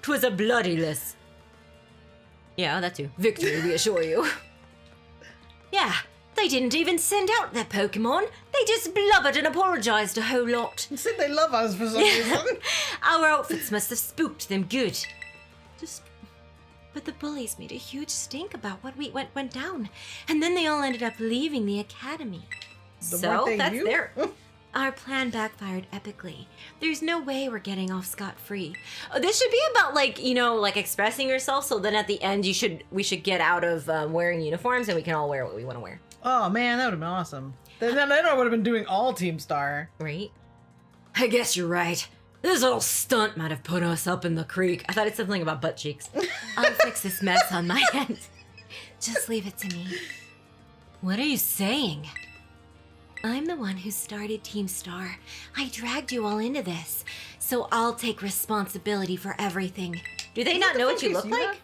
'Twas a bloodyless
Yeah, that too.
victory, we assure you.
Yeah, they didn't even send out their Pokemon. They just blubbered and apologized a whole lot.
They said they love us for some reason.
Our outfits must have spooked them good. But the bullies made a huge stink about what went down, and then they all ended up leaving the academy.
Weren't they you?
their... Our plan backfired epically. There's no way we're getting off scot-free. This should be about, like, you know, like expressing yourself, so then at the end we should get out of wearing uniforms and we can all wear what we want to wear.
Oh man, that would have been awesome. Then I would have been doing all Team Star.
Right?
I guess you're right. This little stunt might have put us up in the creek.
I thought it said something about butt cheeks. I'll fix this mess on my end. Just leave it to me. What are you saying? I'm the one who started Team Star. I dragged you all into this, so I'll take responsibility for everything. Do they not know what you look like?
Have?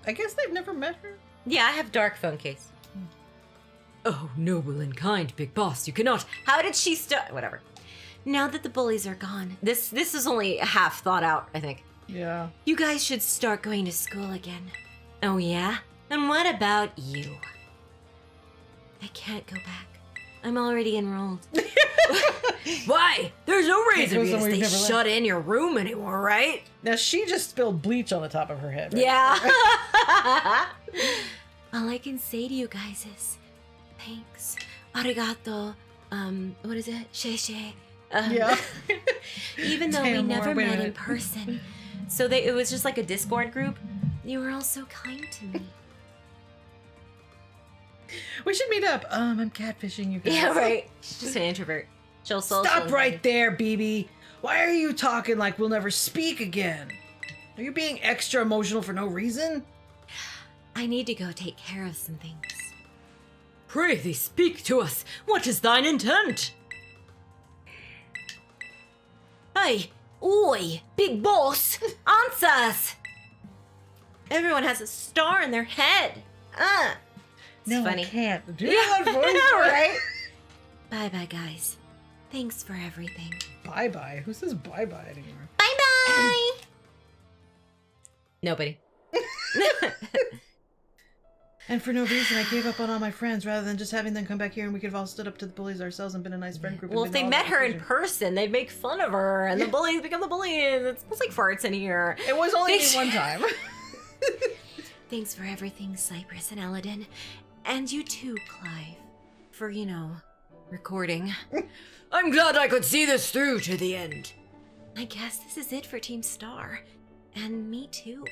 I guess they've never met her.
Yeah, I have dark phone case.
Oh, noble and kind, Big Boss, you cannot...
How did she start? Whatever. Now that the bullies are gone, this is only half thought out, I think.
Yeah.
You guys should start going to school again. Oh yeah? And what about you? I can't go back. I'm already enrolled.
Why? There's no reason for you to
somewhere
stay
you've never
shut in your room anymore, right?
Now she just spilled bleach on the top of her head. Right?
Yeah. All I can say to you guys is thanks. Arigato. What is it? Sheshe.
Yeah.
Even though we
Damn,
never
Laura, wait a
met in
minute.
person. So it was just like a Discord group. You were all so kind to me.
We should meet up. I'm catfishing you guys.
Yeah, right. She's just an introvert. She'll
Stop right there, BB. Why are you talking like we'll never speak again? Are you being extra emotional for no reason?
I need to go take care of some things.
Prithee, speak to us. What is thine intent?
Hey, oi, big boss, answer us. Everyone has a star in their head. It's
no,
funny.
I can't. Do that voice.
Right? Bye-bye, guys. Thanks for everything.
Bye-bye. Who says bye-bye anymore?
Bye-bye. Nobody.
And for no reason, I gave up on all my friends rather than just having them come back here and we could have all stood up to the bullies ourselves and been a nice friend group. and
Well, if
been
they
all
met
that
her in
confusion.
person, they'd make fun of her, and the bullies become the bullies. It smells like farts in here.
It was only me
Thanks-
one time.
Thanks for everything, Psypris and Eladin. And you too, Clive. For, recording.
I'm glad I could see this through to the end.
I guess this is it for Team Star. And me too.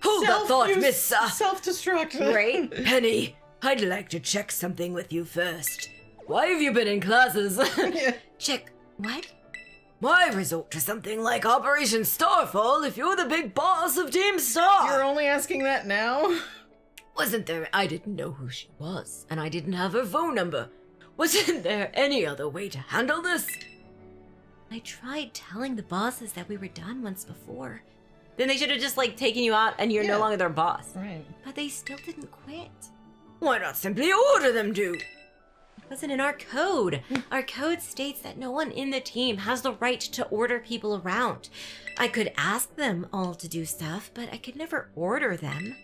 Hold that thought, Miss...
Self-destruct.
Right?
Penny, I'd like to check something with you first. Why have you been in classes?
Check. What?
Why resort to something like Operation Starfall if you're the big boss of Team Star?
You're only asking that now?
Wasn't there... I didn't know who she was, and I didn't have her phone number. Wasn't there any other way to handle this?
I tried telling the bosses that we were done once before. Then they should have just, taken you out and you're
Yeah.
no longer their boss.
Right.
But they still didn't quit.
Why not simply order them to?
It wasn't in our code. Our code states that no one in the team has the right to order people around. I could ask them all to do stuff, but I could never order them.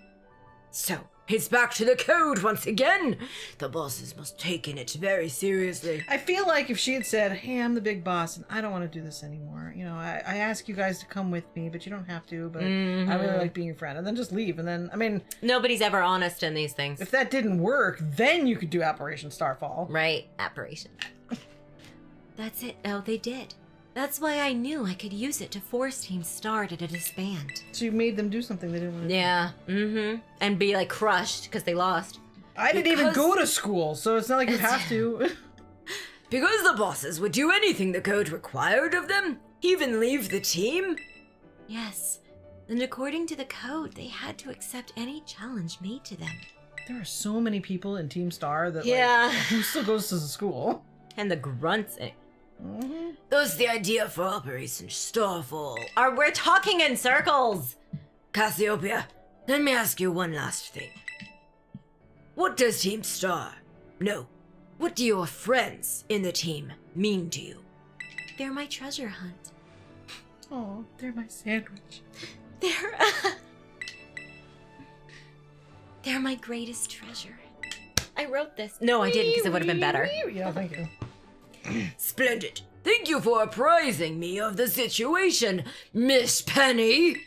So, It's back to the code once again. The bosses must take it very seriously.
I feel like if she had said, hey, I'm the big boss and I don't want to do this anymore. You know, I ask you guys to come with me, but you don't have to, but I really like being your friend. And then just leave. And then, I mean...
Nobody's ever honest in these things.
If that didn't work, then you could do Operation Starfall.
Right, apparition. That's it. Oh, they did. That's why I knew I could use it to force Team Star to disband.
So you made them do something they didn't want to do.
Yeah, And be, like, crushed because they lost.
I didn't even go to school, so it's not like you have to.
Because the bosses would do anything the code required of them, even leave the team?
Yes. And according to the code, they had to accept any challenge made to them.
There are so many people in Team Star that,
Yeah.
like, who still goes to the school?
And the grunts.
That's the idea for Operation Starfall.
We're talking in circles.
Cassiopeia, let me ask you one last thing. What does Team Star, no, what do your friends in the team mean to you?
They're my treasure hunt.
Oh, they're my sandwich.
They're my greatest treasure. I wrote this. No, I didn't because it would have been better.
Yeah, thank you.
Splendid. Thank you for apprising me of the situation, Miss Penny.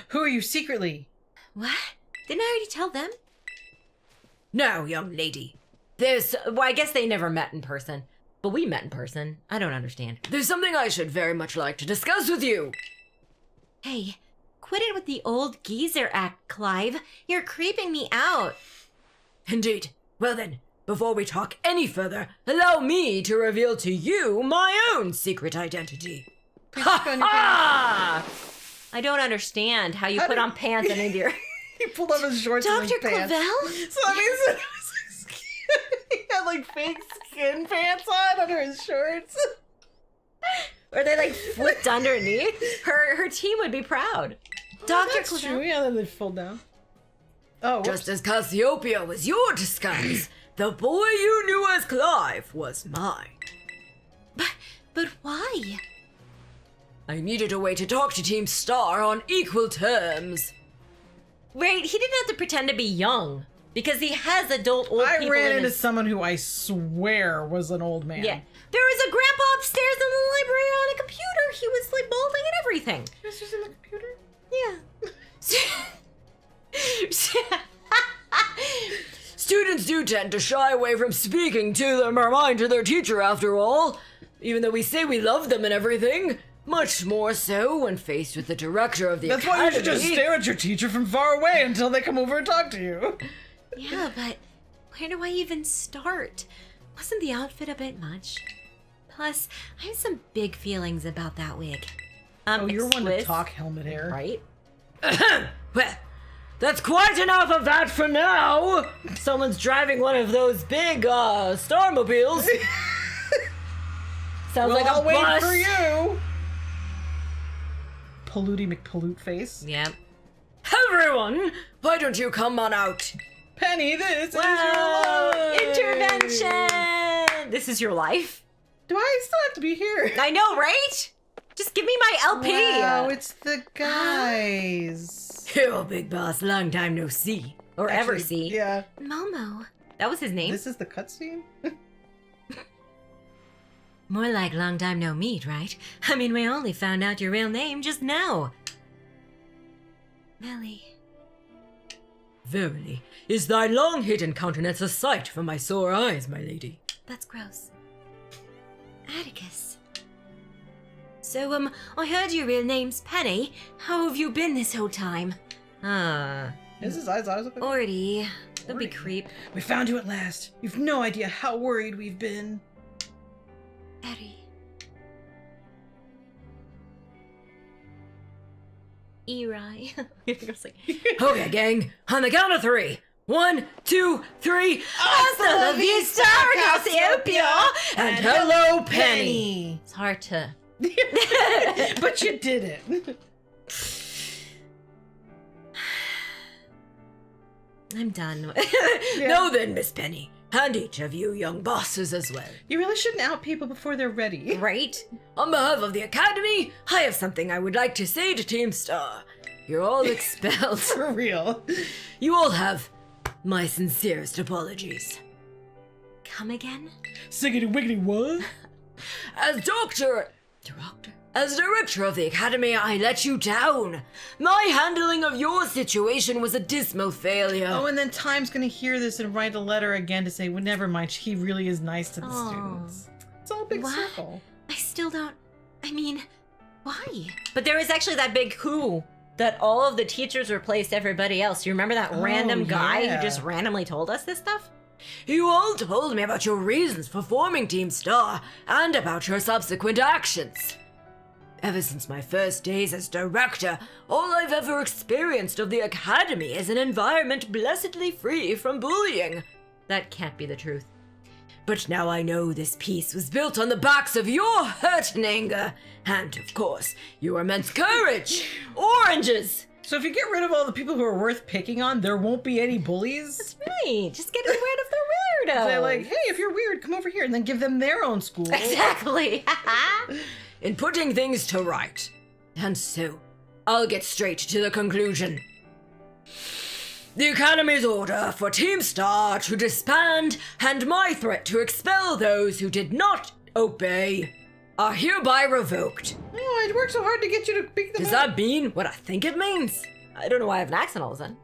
Who are you secretly?
What? Didn't I already tell them?
Now, young lady,
Well, I guess they never met in person. But we met in person. I don't understand.
there's something I should very much like to discuss with you.
Hey, quit it with the old geezer act, Clive. You're creeping me out.
Indeed. Well then, before we talk any further, allow me to reveal to you my own secret identity.
Ah! I don't understand how you put on pants and into your...
He pulled up his shorts and
Dr.
his pants.
Clavel?
So that means he had like fake skin pants on under his shorts.
Or they like flipped underneath? Her team would be proud. Dr.
That's
Clavel?
true. Yeah, then they fold down. Oh,
Just as Cassiopeia was your disguise, the boy you knew as Clive was mine.
But why?
I needed a way to talk to Team Star on equal terms.
Wait, he didn't have to pretend to be young. Because he has adult old
I
people
ran
in
into
his...
someone who I swear was an old man.
Yeah. There was a grandpa upstairs in the library on a computer. He was like balding and everything.
He was using the computer?
Yeah.
Students do tend to shy away from speaking to them or mind to their teacher after all. Even though we say we love them and everything. Much more so when faced with the director of the
That's
academy.
why you should just stare at your teacher from far away until they come over and talk to you.
Yeah, but where do I even start? Wasn't the outfit a bit much? Plus, I have some big feelings about that wig.
Oh, you're one to
Exquisite,
talk helmet hair.
right?
Well, that's quite enough of that for now. Someone's driving one of those big, Starmobiles.
Sounds
Well,
like a
I'll wait
bus.
for you. Polluty McPollute face.
Yep.
Everyone, why don't you come on out?
Penny, this is your
Whoa!
life.
Intervention! This is your life?
Do I still have to be here?
I know, right? Just give me my LP.
Wow, it's the guys.
Yo, big boss, long time no see.
Or ever
Actually,
see.
Yeah.
Momo. That was his name?
This is the cutscene?
More like long time no meet, right? I mean, we only found out your real name just now. Melly.
Verily, is thy long-hidden countenance a sight for my sore eyes, my lady?
That's gross. Atticus. So, I heard your real name's Penny. How have you been this whole time?
Is his eyes up?
Orty. Don't be
Orty.
creep.
We found you at last. You've no idea how worried we've been.
Eddie. Eri.
Okay, gang, on the count of 3. 1, 2, 3.
Hasta la vista, Cassiopeia!
And hello, Penny.
It's hard to...
But you did it.
I'm done.
Now then, Miss Penny, and each of you young bosses as well.
You really shouldn't out people before they're ready.
Right?
On behalf of the Academy, I have something I would like to say to Team Star. You're all expelled.
For real.
You all have My sincerest apologies.
Come again?
Siggity wiggity what?
As As director of the academy, I let you down. My handling of your situation was a dismal failure.
Oh, and then Time's gonna hear this and write a letter again to say, well, never mind, he really is nice to the students. It's all a big
What?
circle.
I still don't. I mean, why? But there was actually that big coup that all of the teachers replaced everybody else. You remember that random guy
yeah.
who just randomly told us this stuff?
You all told me about your reasons for forming Team Star and about your subsequent actions. Ever since my first days as director, all I've ever experienced of the academy is an environment blessedly free from bullying.
That can't be the truth.
But now I know this peace was built on the backs of your hurt and anger, and of course, your immense courage. Oranges!
So if you get rid of all the people who are worth picking on, there won't be any bullies?
That's right. Just get rid of the weirdos.
They're like, hey, if you're weird, come over here, and then give them their own school.
Exactly.
In putting things to right. And so, I'll get straight to the conclusion. The Academy's order for Team Star to disband and my threat to expel those who did not obey are hereby revoked.
Oh, I worked so hard to get you to pick them
Does
up.
that mean what I think it means?
I don't know why I have an accent all of a sudden.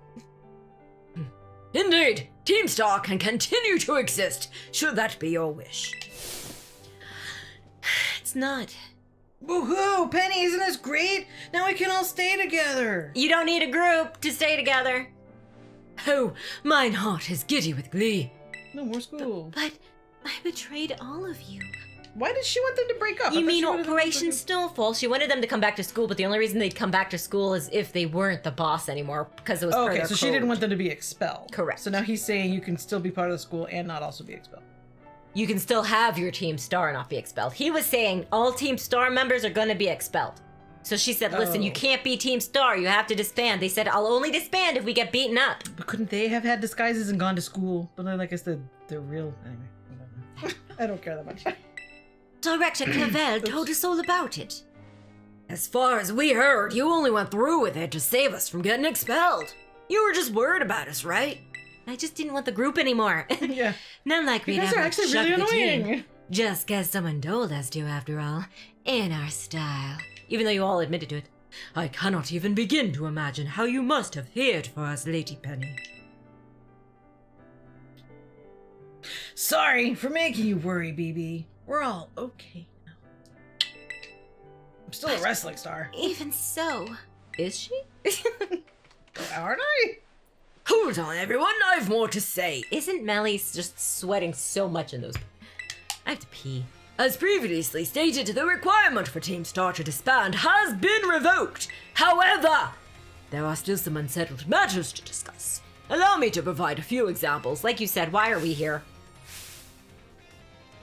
Indeed, Team Star can continue to exist, should that be your wish.
It's not.
Woohoo! Penny, isn't this great? Now we can all stay together.
You don't need a group to stay together.
Oh, mine heart is giddy with glee.
No more school.
But I betrayed all of you.
Why did she want them to break up? I
You
thought
mean
she wanted them to
Operation
break up.
Snowfall? She wanted them to come back to school, but the only reason they'd come back to school is if they weren't the boss anymore, because it was per
Okay,
their
so she
code.
didn't want them to be expelled.
Correct.
So now he's saying you can still be part of the school and not also be expelled.
You can still have your Team Star and not be expelled. He was saying all Team Star members are going to be expelled. So she said, listen, you
Oh.
can't be Team Star. You have to disband. They said, I'll only disband if we get beaten up.
But couldn't they have had disguises and gone to school? But like I said, they're real. Anyway, whatever. I don't care that much.
Director Clavel told us all about it.
As far as we heard, you only went through with it to save us from getting expelled. You were just worried about us, right?
I just didn't want the group anymore.
Yeah.
None like
You
we'd
guys are
ever
actually
chuck
really
the team.
annoying.
Just cause someone told us to, after all. In our style. Even though you all admitted to it.
I cannot even begin to imagine how you must have feared for us, Lady Penny.
Sorry for making you worry, BB. We're all okay now. I'm still a wrestling star.
Even so. Is she?
Aren't I?
Hold on, everyone, I've more to say.
Isn't Melly just sweating so much in those... I have to pee.
As previously stated, the requirement for Team Star to disband has been revoked. However, there are still some unsettled matters to discuss. Allow me to provide a few examples.
Like you said, why are we here?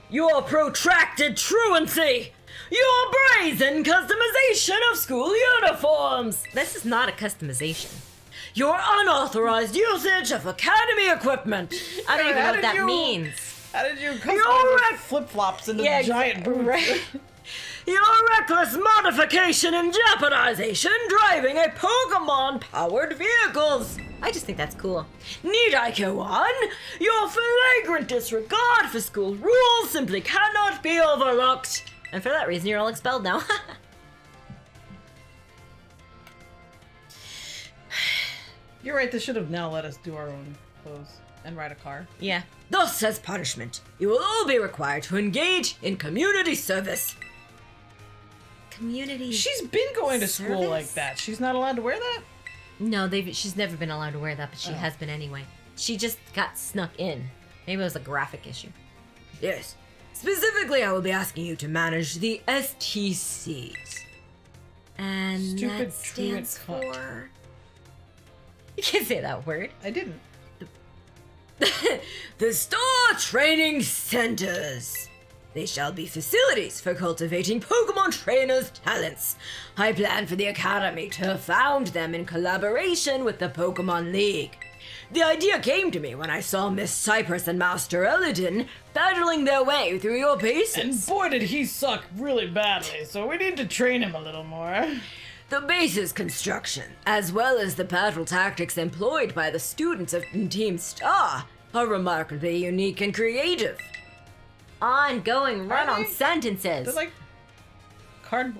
Your protracted truancy! Your brazen customization of school uniforms!
This is not a customization.
Your unauthorized usage of academy equipment!
I don't even know
How
what
did
that
you-
means.
How did you
You're
customize
right.
flip-flops into
Yeah,
giant boots?
right.
Your reckless modification and jeopardization driving a Pokemon-powered vehicles!
I just think that's cool.
Need I go on? Your flagrant disregard for school rules simply cannot be overlooked.
And for that reason, you're all expelled now.
You're right, they should have now let us do our own clothes and ride a car.
Yeah.
Thus, as punishment, you will all be required to engage in community service.
Community.
She's been going to school
Service?
like that. She's not allowed to wear that?
No, she's never been allowed to wear that, but she
Oh.
has been anyway. She just got snuck in. Maybe it was a graphic issue.
Yes. Specifically, I will be asking you to manage the STCs.
And
Stupid
that stands
truant cunt.
for... You can't say that word.
I didn't.
The Star Training Centers. They shall be facilities for cultivating Pokemon trainers' talents. I plan for the Academy to found them in collaboration with the Pokemon League. The idea came to me when I saw Miss Psypris and Master Elodin battling their way through your
And
bases.
boy, did he suck really badly, so we need to train him a little more.
The base's construction, as well as the battle tactics employed by the students of Team Star, are remarkably unique and creative.
Ongoing run-on
they?
sentences.
They're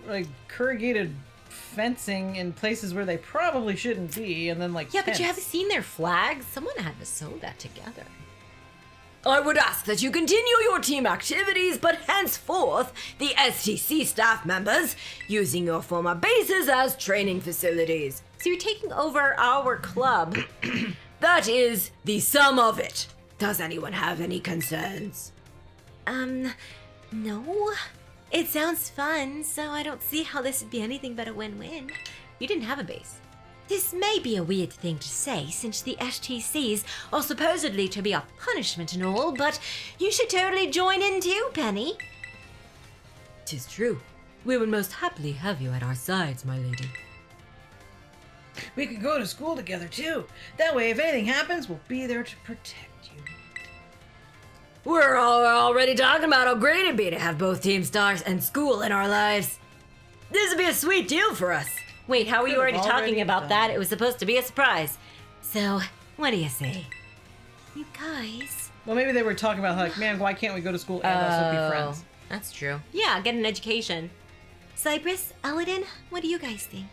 like corrugated fencing in places where they probably shouldn't be, and then like
Yeah, but you
tents.
haven't seen their flags? Someone had to sew that together.
I would ask that you continue your team activities, but henceforth, the STC staff members, using your former bases as training facilities.
So you're taking over our club.
That is the sum of it. Does anyone have any concerns?
No. It sounds fun, so I don't see how this would be anything but a win-win. You didn't have a base. This may be a weird thing to say, since the STCs are supposedly to be a punishment and all, but you should totally join in too, Penny.
'Tis true. We would most happily have you at our sides, my lady.
We could go to school together too. That way, if anything happens, we'll be there to protect you.
We're already talking about how great it'd be to have both Team Stars and school in our lives. This would be a sweet deal for us.
Wait, how were you
Could've
already talking
already
about
done
that?
it.
It was supposed to be a surprise. So, what do you say? You guys...
Well, maybe they were talking about like, man, why can't we go to school and also be friends?
That's true. Yeah, get an education. Psypris, Eladin, what do you guys think?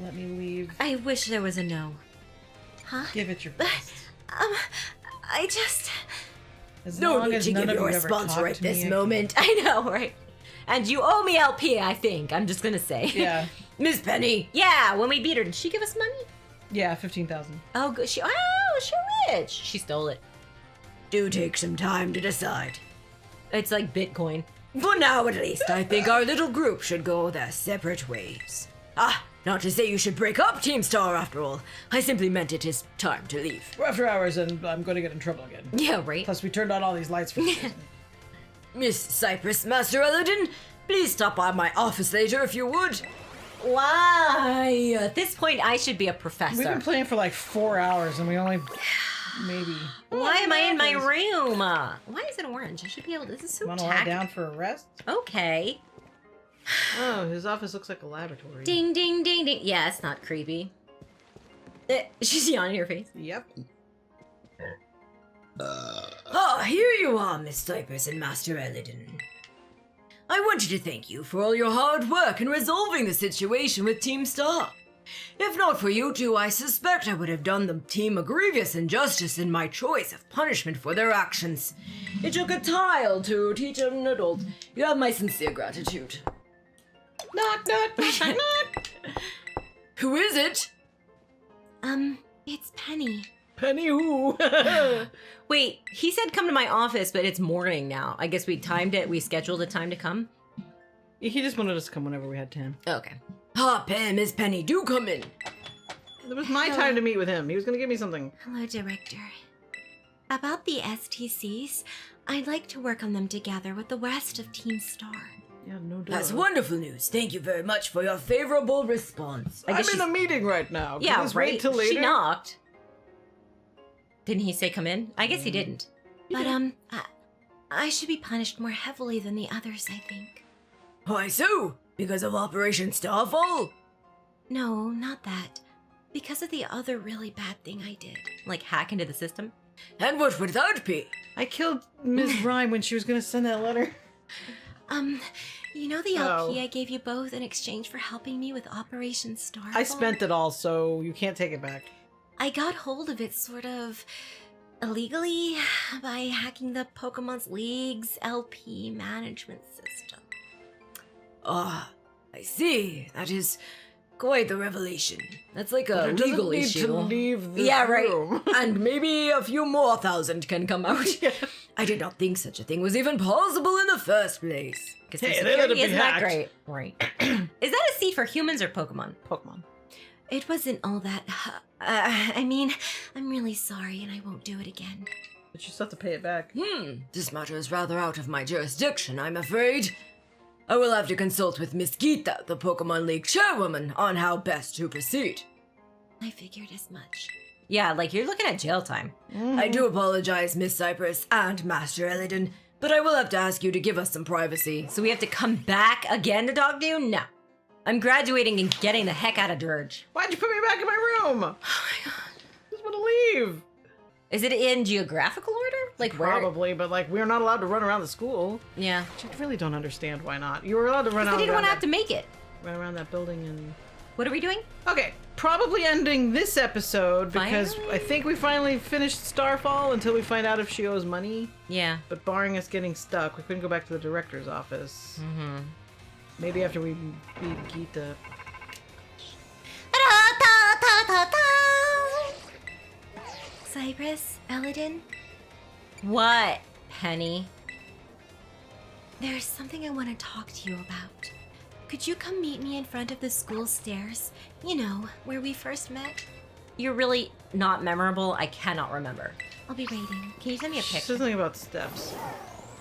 Let me leave.
I wish there was a no. Huh?
Give it your best.
I just...
As
No
long
need
as
to
none
give
of
your
you ever
response
talk
right
to me
this
again.
moment.
I know, right? And you owe me LP, I think. I'm just gonna say.
Yeah,
Miss Penny,
Yeah, when we beat her, did she give us money?
yeah, 15,000.
Oh, good. She's rich. She stole it.
do take some time to decide.
It's like Bitcoin.
For now, at least, I think our little group should go their separate ways. Not to say you should break up Team Star after all. I simply meant it is time to leave.
We're after hours, and I'm going to get in trouble again.
Yeah, right?
Plus, we turned on all these lights for some reason.
Miss Cypress, Master Eladin, please stop by my office later if you would.
Why? At this point, I should be a
We've
professor.
been playing for like 4 hours, and we only maybe.
Why am I in my room? Why is it orange? I should be able to. This is so
Want to lie
tacky.
down for a rest?
Okay.
Oh, his office looks like a laboratory.
Ding, ding, ding, ding. Yeah, it's not creepy. She's yawning in your face.
Yep.
Here you are, Miss Cypress and Master Eladin. I wanted to thank you for all your hard work in resolving the situation with Team Star. If not for you two, I suspect I would have done the team a grievous injustice in my choice of punishment for their actions. It took a child to teach an adult. You have my sincere gratitude.
Knock, knock, knock, knock, knock.
Who is it?
It's Penny.
Penny who?
Wait, he said come to my office, but it's morning now. I guess we timed it. We scheduled a time to come.
He just wanted us to come whenever we had time.
Okay.
Miss Penny, do come in.
It was my time to meet with him. He was going to give me something.
Hello, Director. About the STCs, I'd like to work on them together with the rest of Team Star.
Yeah, no doubt.
That's wonderful news. Thank you very much for your favorable response.
I'm
guess
in a meeting right now. Can
Yeah,
this
right.
wait till later?
She knocked. Didn't he say come in? I guess he didn't. But I should be punished more heavily than the others, I think.
Why so? Because of Operation Starfall?
No, not that. Because of the other really bad thing I did. Like hack into the system?
And what would that be?
I killed Ms. Rhyme when she was going to send that letter.
You know the LP
Oh.
I gave you both in exchange for helping me with Operation Starfall?
I spent it all, so you can't take it back.
I got hold of it sort of illegally by hacking the Pokemon's League's LP management system.
I see. That is quite the revelation. That's like a
It doesn't
legal
need
issue.
to leave this
Yeah, right.
room.
And maybe a few more thousand can come out. I did not think such a thing was even possible in the first place.
Because
Hey, they let it be
isn't that
hacked.
great? Right. Is that a C for humans or Pokemon?
Pokemon.
It wasn't all that. I mean, I'm really sorry and I won't do it again.
But you just have to pay it back.
This matter is rather out of my jurisdiction, I'm afraid. I will have to consult with Miss Geeta, the Pokemon League chairwoman, on how best to proceed.
I figured as much. Yeah, like you're looking at jail time.
I do apologize, Miss Cypress and Master Eladin, but I will have to ask you to give us some privacy.
So we have to come back again to talk to you? No. I'm graduating and getting the heck out of Dirge.
Why'd you put me back in my room? Oh my god. I just want to leave.
Is it in geographical order? Like where?
Probably, but like we're not allowed to run around the school.
Yeah.
Which I really don't understand why not. You were allowed to run out.
They didn't want to have to make it.
Run around that building and...
What are we doing?
Okay, probably ending this episode because
Finally?
I think we finally finished Starfall until we find out if she owes money.
Yeah.
But barring us getting stuck, we couldn't go back to the director's office. Mm-hmm. Maybe after we beat Gita.
Psypris, Eladin? What, Penny? There's something I want to talk to you about. Could you come meet me in front of the school stairs? You know, where we first met? You're really not memorable. I cannot remember. I'll be waiting. Can you send me a picture?
Something about steps.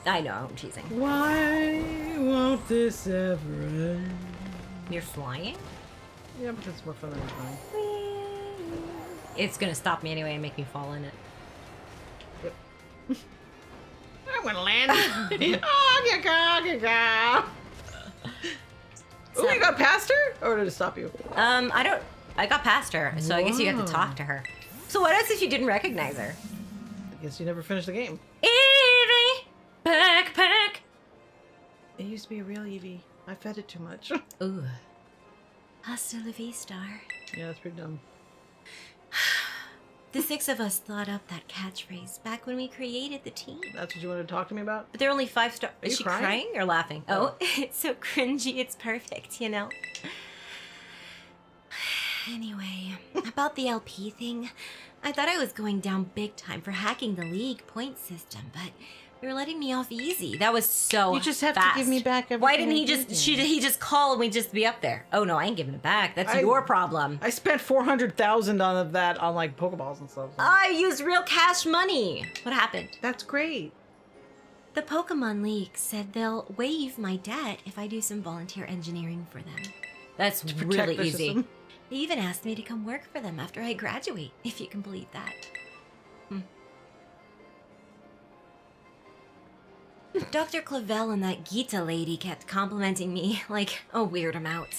I know, I'm teasing.
Why won't this ever end?
You're flying?
Yeah, but it's more fun than flying.
It's gonna stop me anyway and make me fall in it.
I'm gonna land. Oh, you go. Oh, you got past her? Or did it stop you?
I got past her, so I guess you have to talk to her. So what else if you didn't recognize her?
I guess you never finished the game.
Eevee! Backpack!
It used to be a real Eevee. I fed it too much.
Ooh. Hasta la vista.
Yeah, that's pretty dumb.
The 6 of us thought up that catchphrase back when we created the team.
That's what you wanted to talk to me about?
But they're only 5 stars. Is
you
she
crying?
crying or laughing? Oh, it's so cringy. It's perfect, you know? Anyway, about the LP thing, I thought I was going down big time for hacking the League point system, but you were letting me off easy. That was so
You just have
fast.
to give me back everything.
Why didn't he
I
just,
gave you.
he just call and we'd just be up there? Oh no, I ain't giving it back. That's your problem.
I spent 400,000 on that on like Pokeballs and stuff.
I used real cash money. What happened?
That's great.
The Pokemon League said they'll waive my debt if I do some volunteer engineering for them. That's
Protect
really
their
easy.
system.
They even asked me to come work for them after I graduate, if you can believe that. Dr. Clavel and that Gita lady kept complimenting me like a weird amount.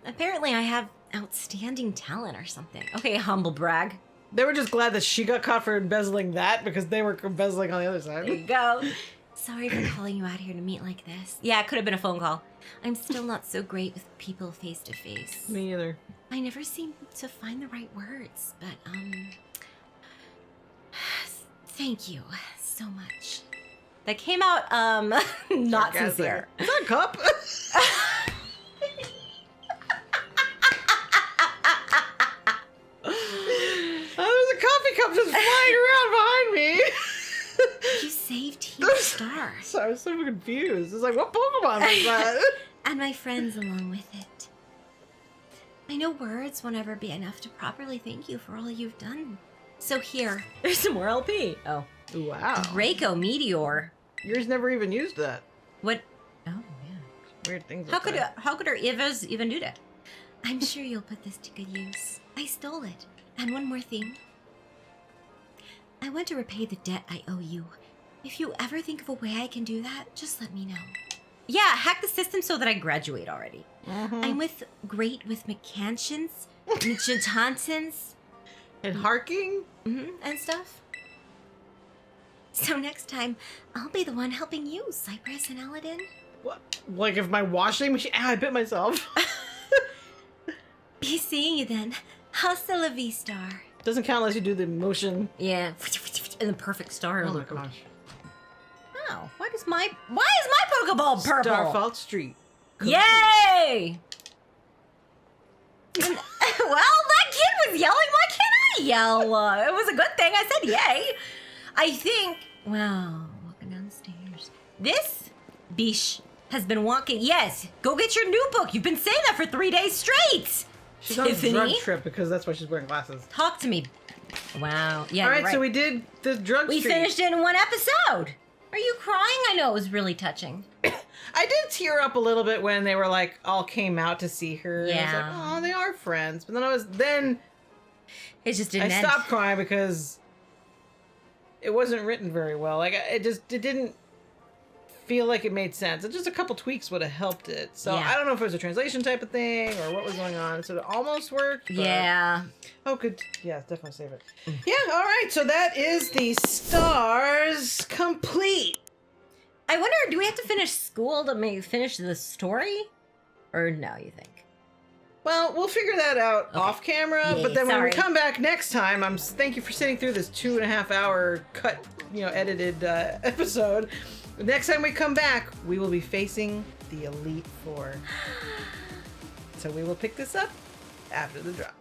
Apparently I have outstanding talent or something. Okay, humble brag.
They were just glad that she got caught for embezzling that because they were embezzling on the other
There
side.
you go. Sorry for calling you out here to meet like this. Yeah, it could have been a phone call. I'm still not so great with people face to face.
Me either.
I never seem to find the right words, but thank you so much. That came out not
Sarcastic.
sincere.
Is that a cup? Oh, there's a coffee cup just flying around behind me.
You saved Team Star.
So I was so confused. It's like, what Pokemon was that?
And my friends along with it. I know words won't ever be enough to properly thank you for all you've done. So here, there's some more LP. Oh.
Wow.
Draco Meteor.
Yours never even used that.
What? Oh, yeah.
Weird things.
How
like
could our Evas even do that? I'm sure you'll put this to good use. I stole it. And one more thing. I want to repay the debt I owe you. If you ever think of a way I can do that, just let me know. Yeah, hack the system so that I graduate already. I'm great with McCansions, Michantonsons,
And harking?
and stuff. So next time, I'll be the one helping you, Psypris and Eladin.
What? Like if my washing machine? Ow, I bit myself.
Be seeing you then. Hasta la vista.
Doesn't count unless you do the motion.
Yeah, and the perfect star.
Oh my gosh.
Oh, why is my Pokeball purple?
Starfall Street.
Yay! Well, that kid was yelling. Why can't I yell? It was a good thing. I said yay. I think. Wow, walking down the stairs. This biche has been walking. Yes, go get your new book. You've been saying that for 3 days straight.
She's on a drug trip because that's why she's wearing glasses.
Talk to me. Wow. Yeah.
All right,
you're
so we did the drug
We
street.
finished it in one episode. Are you crying? I know it was really touching.
I did tear up a little bit when they were like all came out to see her. And I was
Yeah.
like, oh, they are friends. But then
It just didn't
I
end.
stopped crying because it wasn't written very well. Like it didn't feel like it made sense. Just a couple tweaks would have helped it. So
Yeah.
I don't know if it was a translation type of thing or what was going on. So it almost worked. But...
Yeah.
Oh, good. Yeah, definitely save it. Yeah, all right. So that is the stars complete.
I wonder, do we have to finish school to maybe finish the story? Or no, you think?
Well, we'll figure that out off camera.
Yay,
but then when we
sorry.
come back next time, thank you for sitting through this 2.5 hour cut, edited episode. Next time we come back, we will be facing the Elite Four. So we will pick this up after the drop.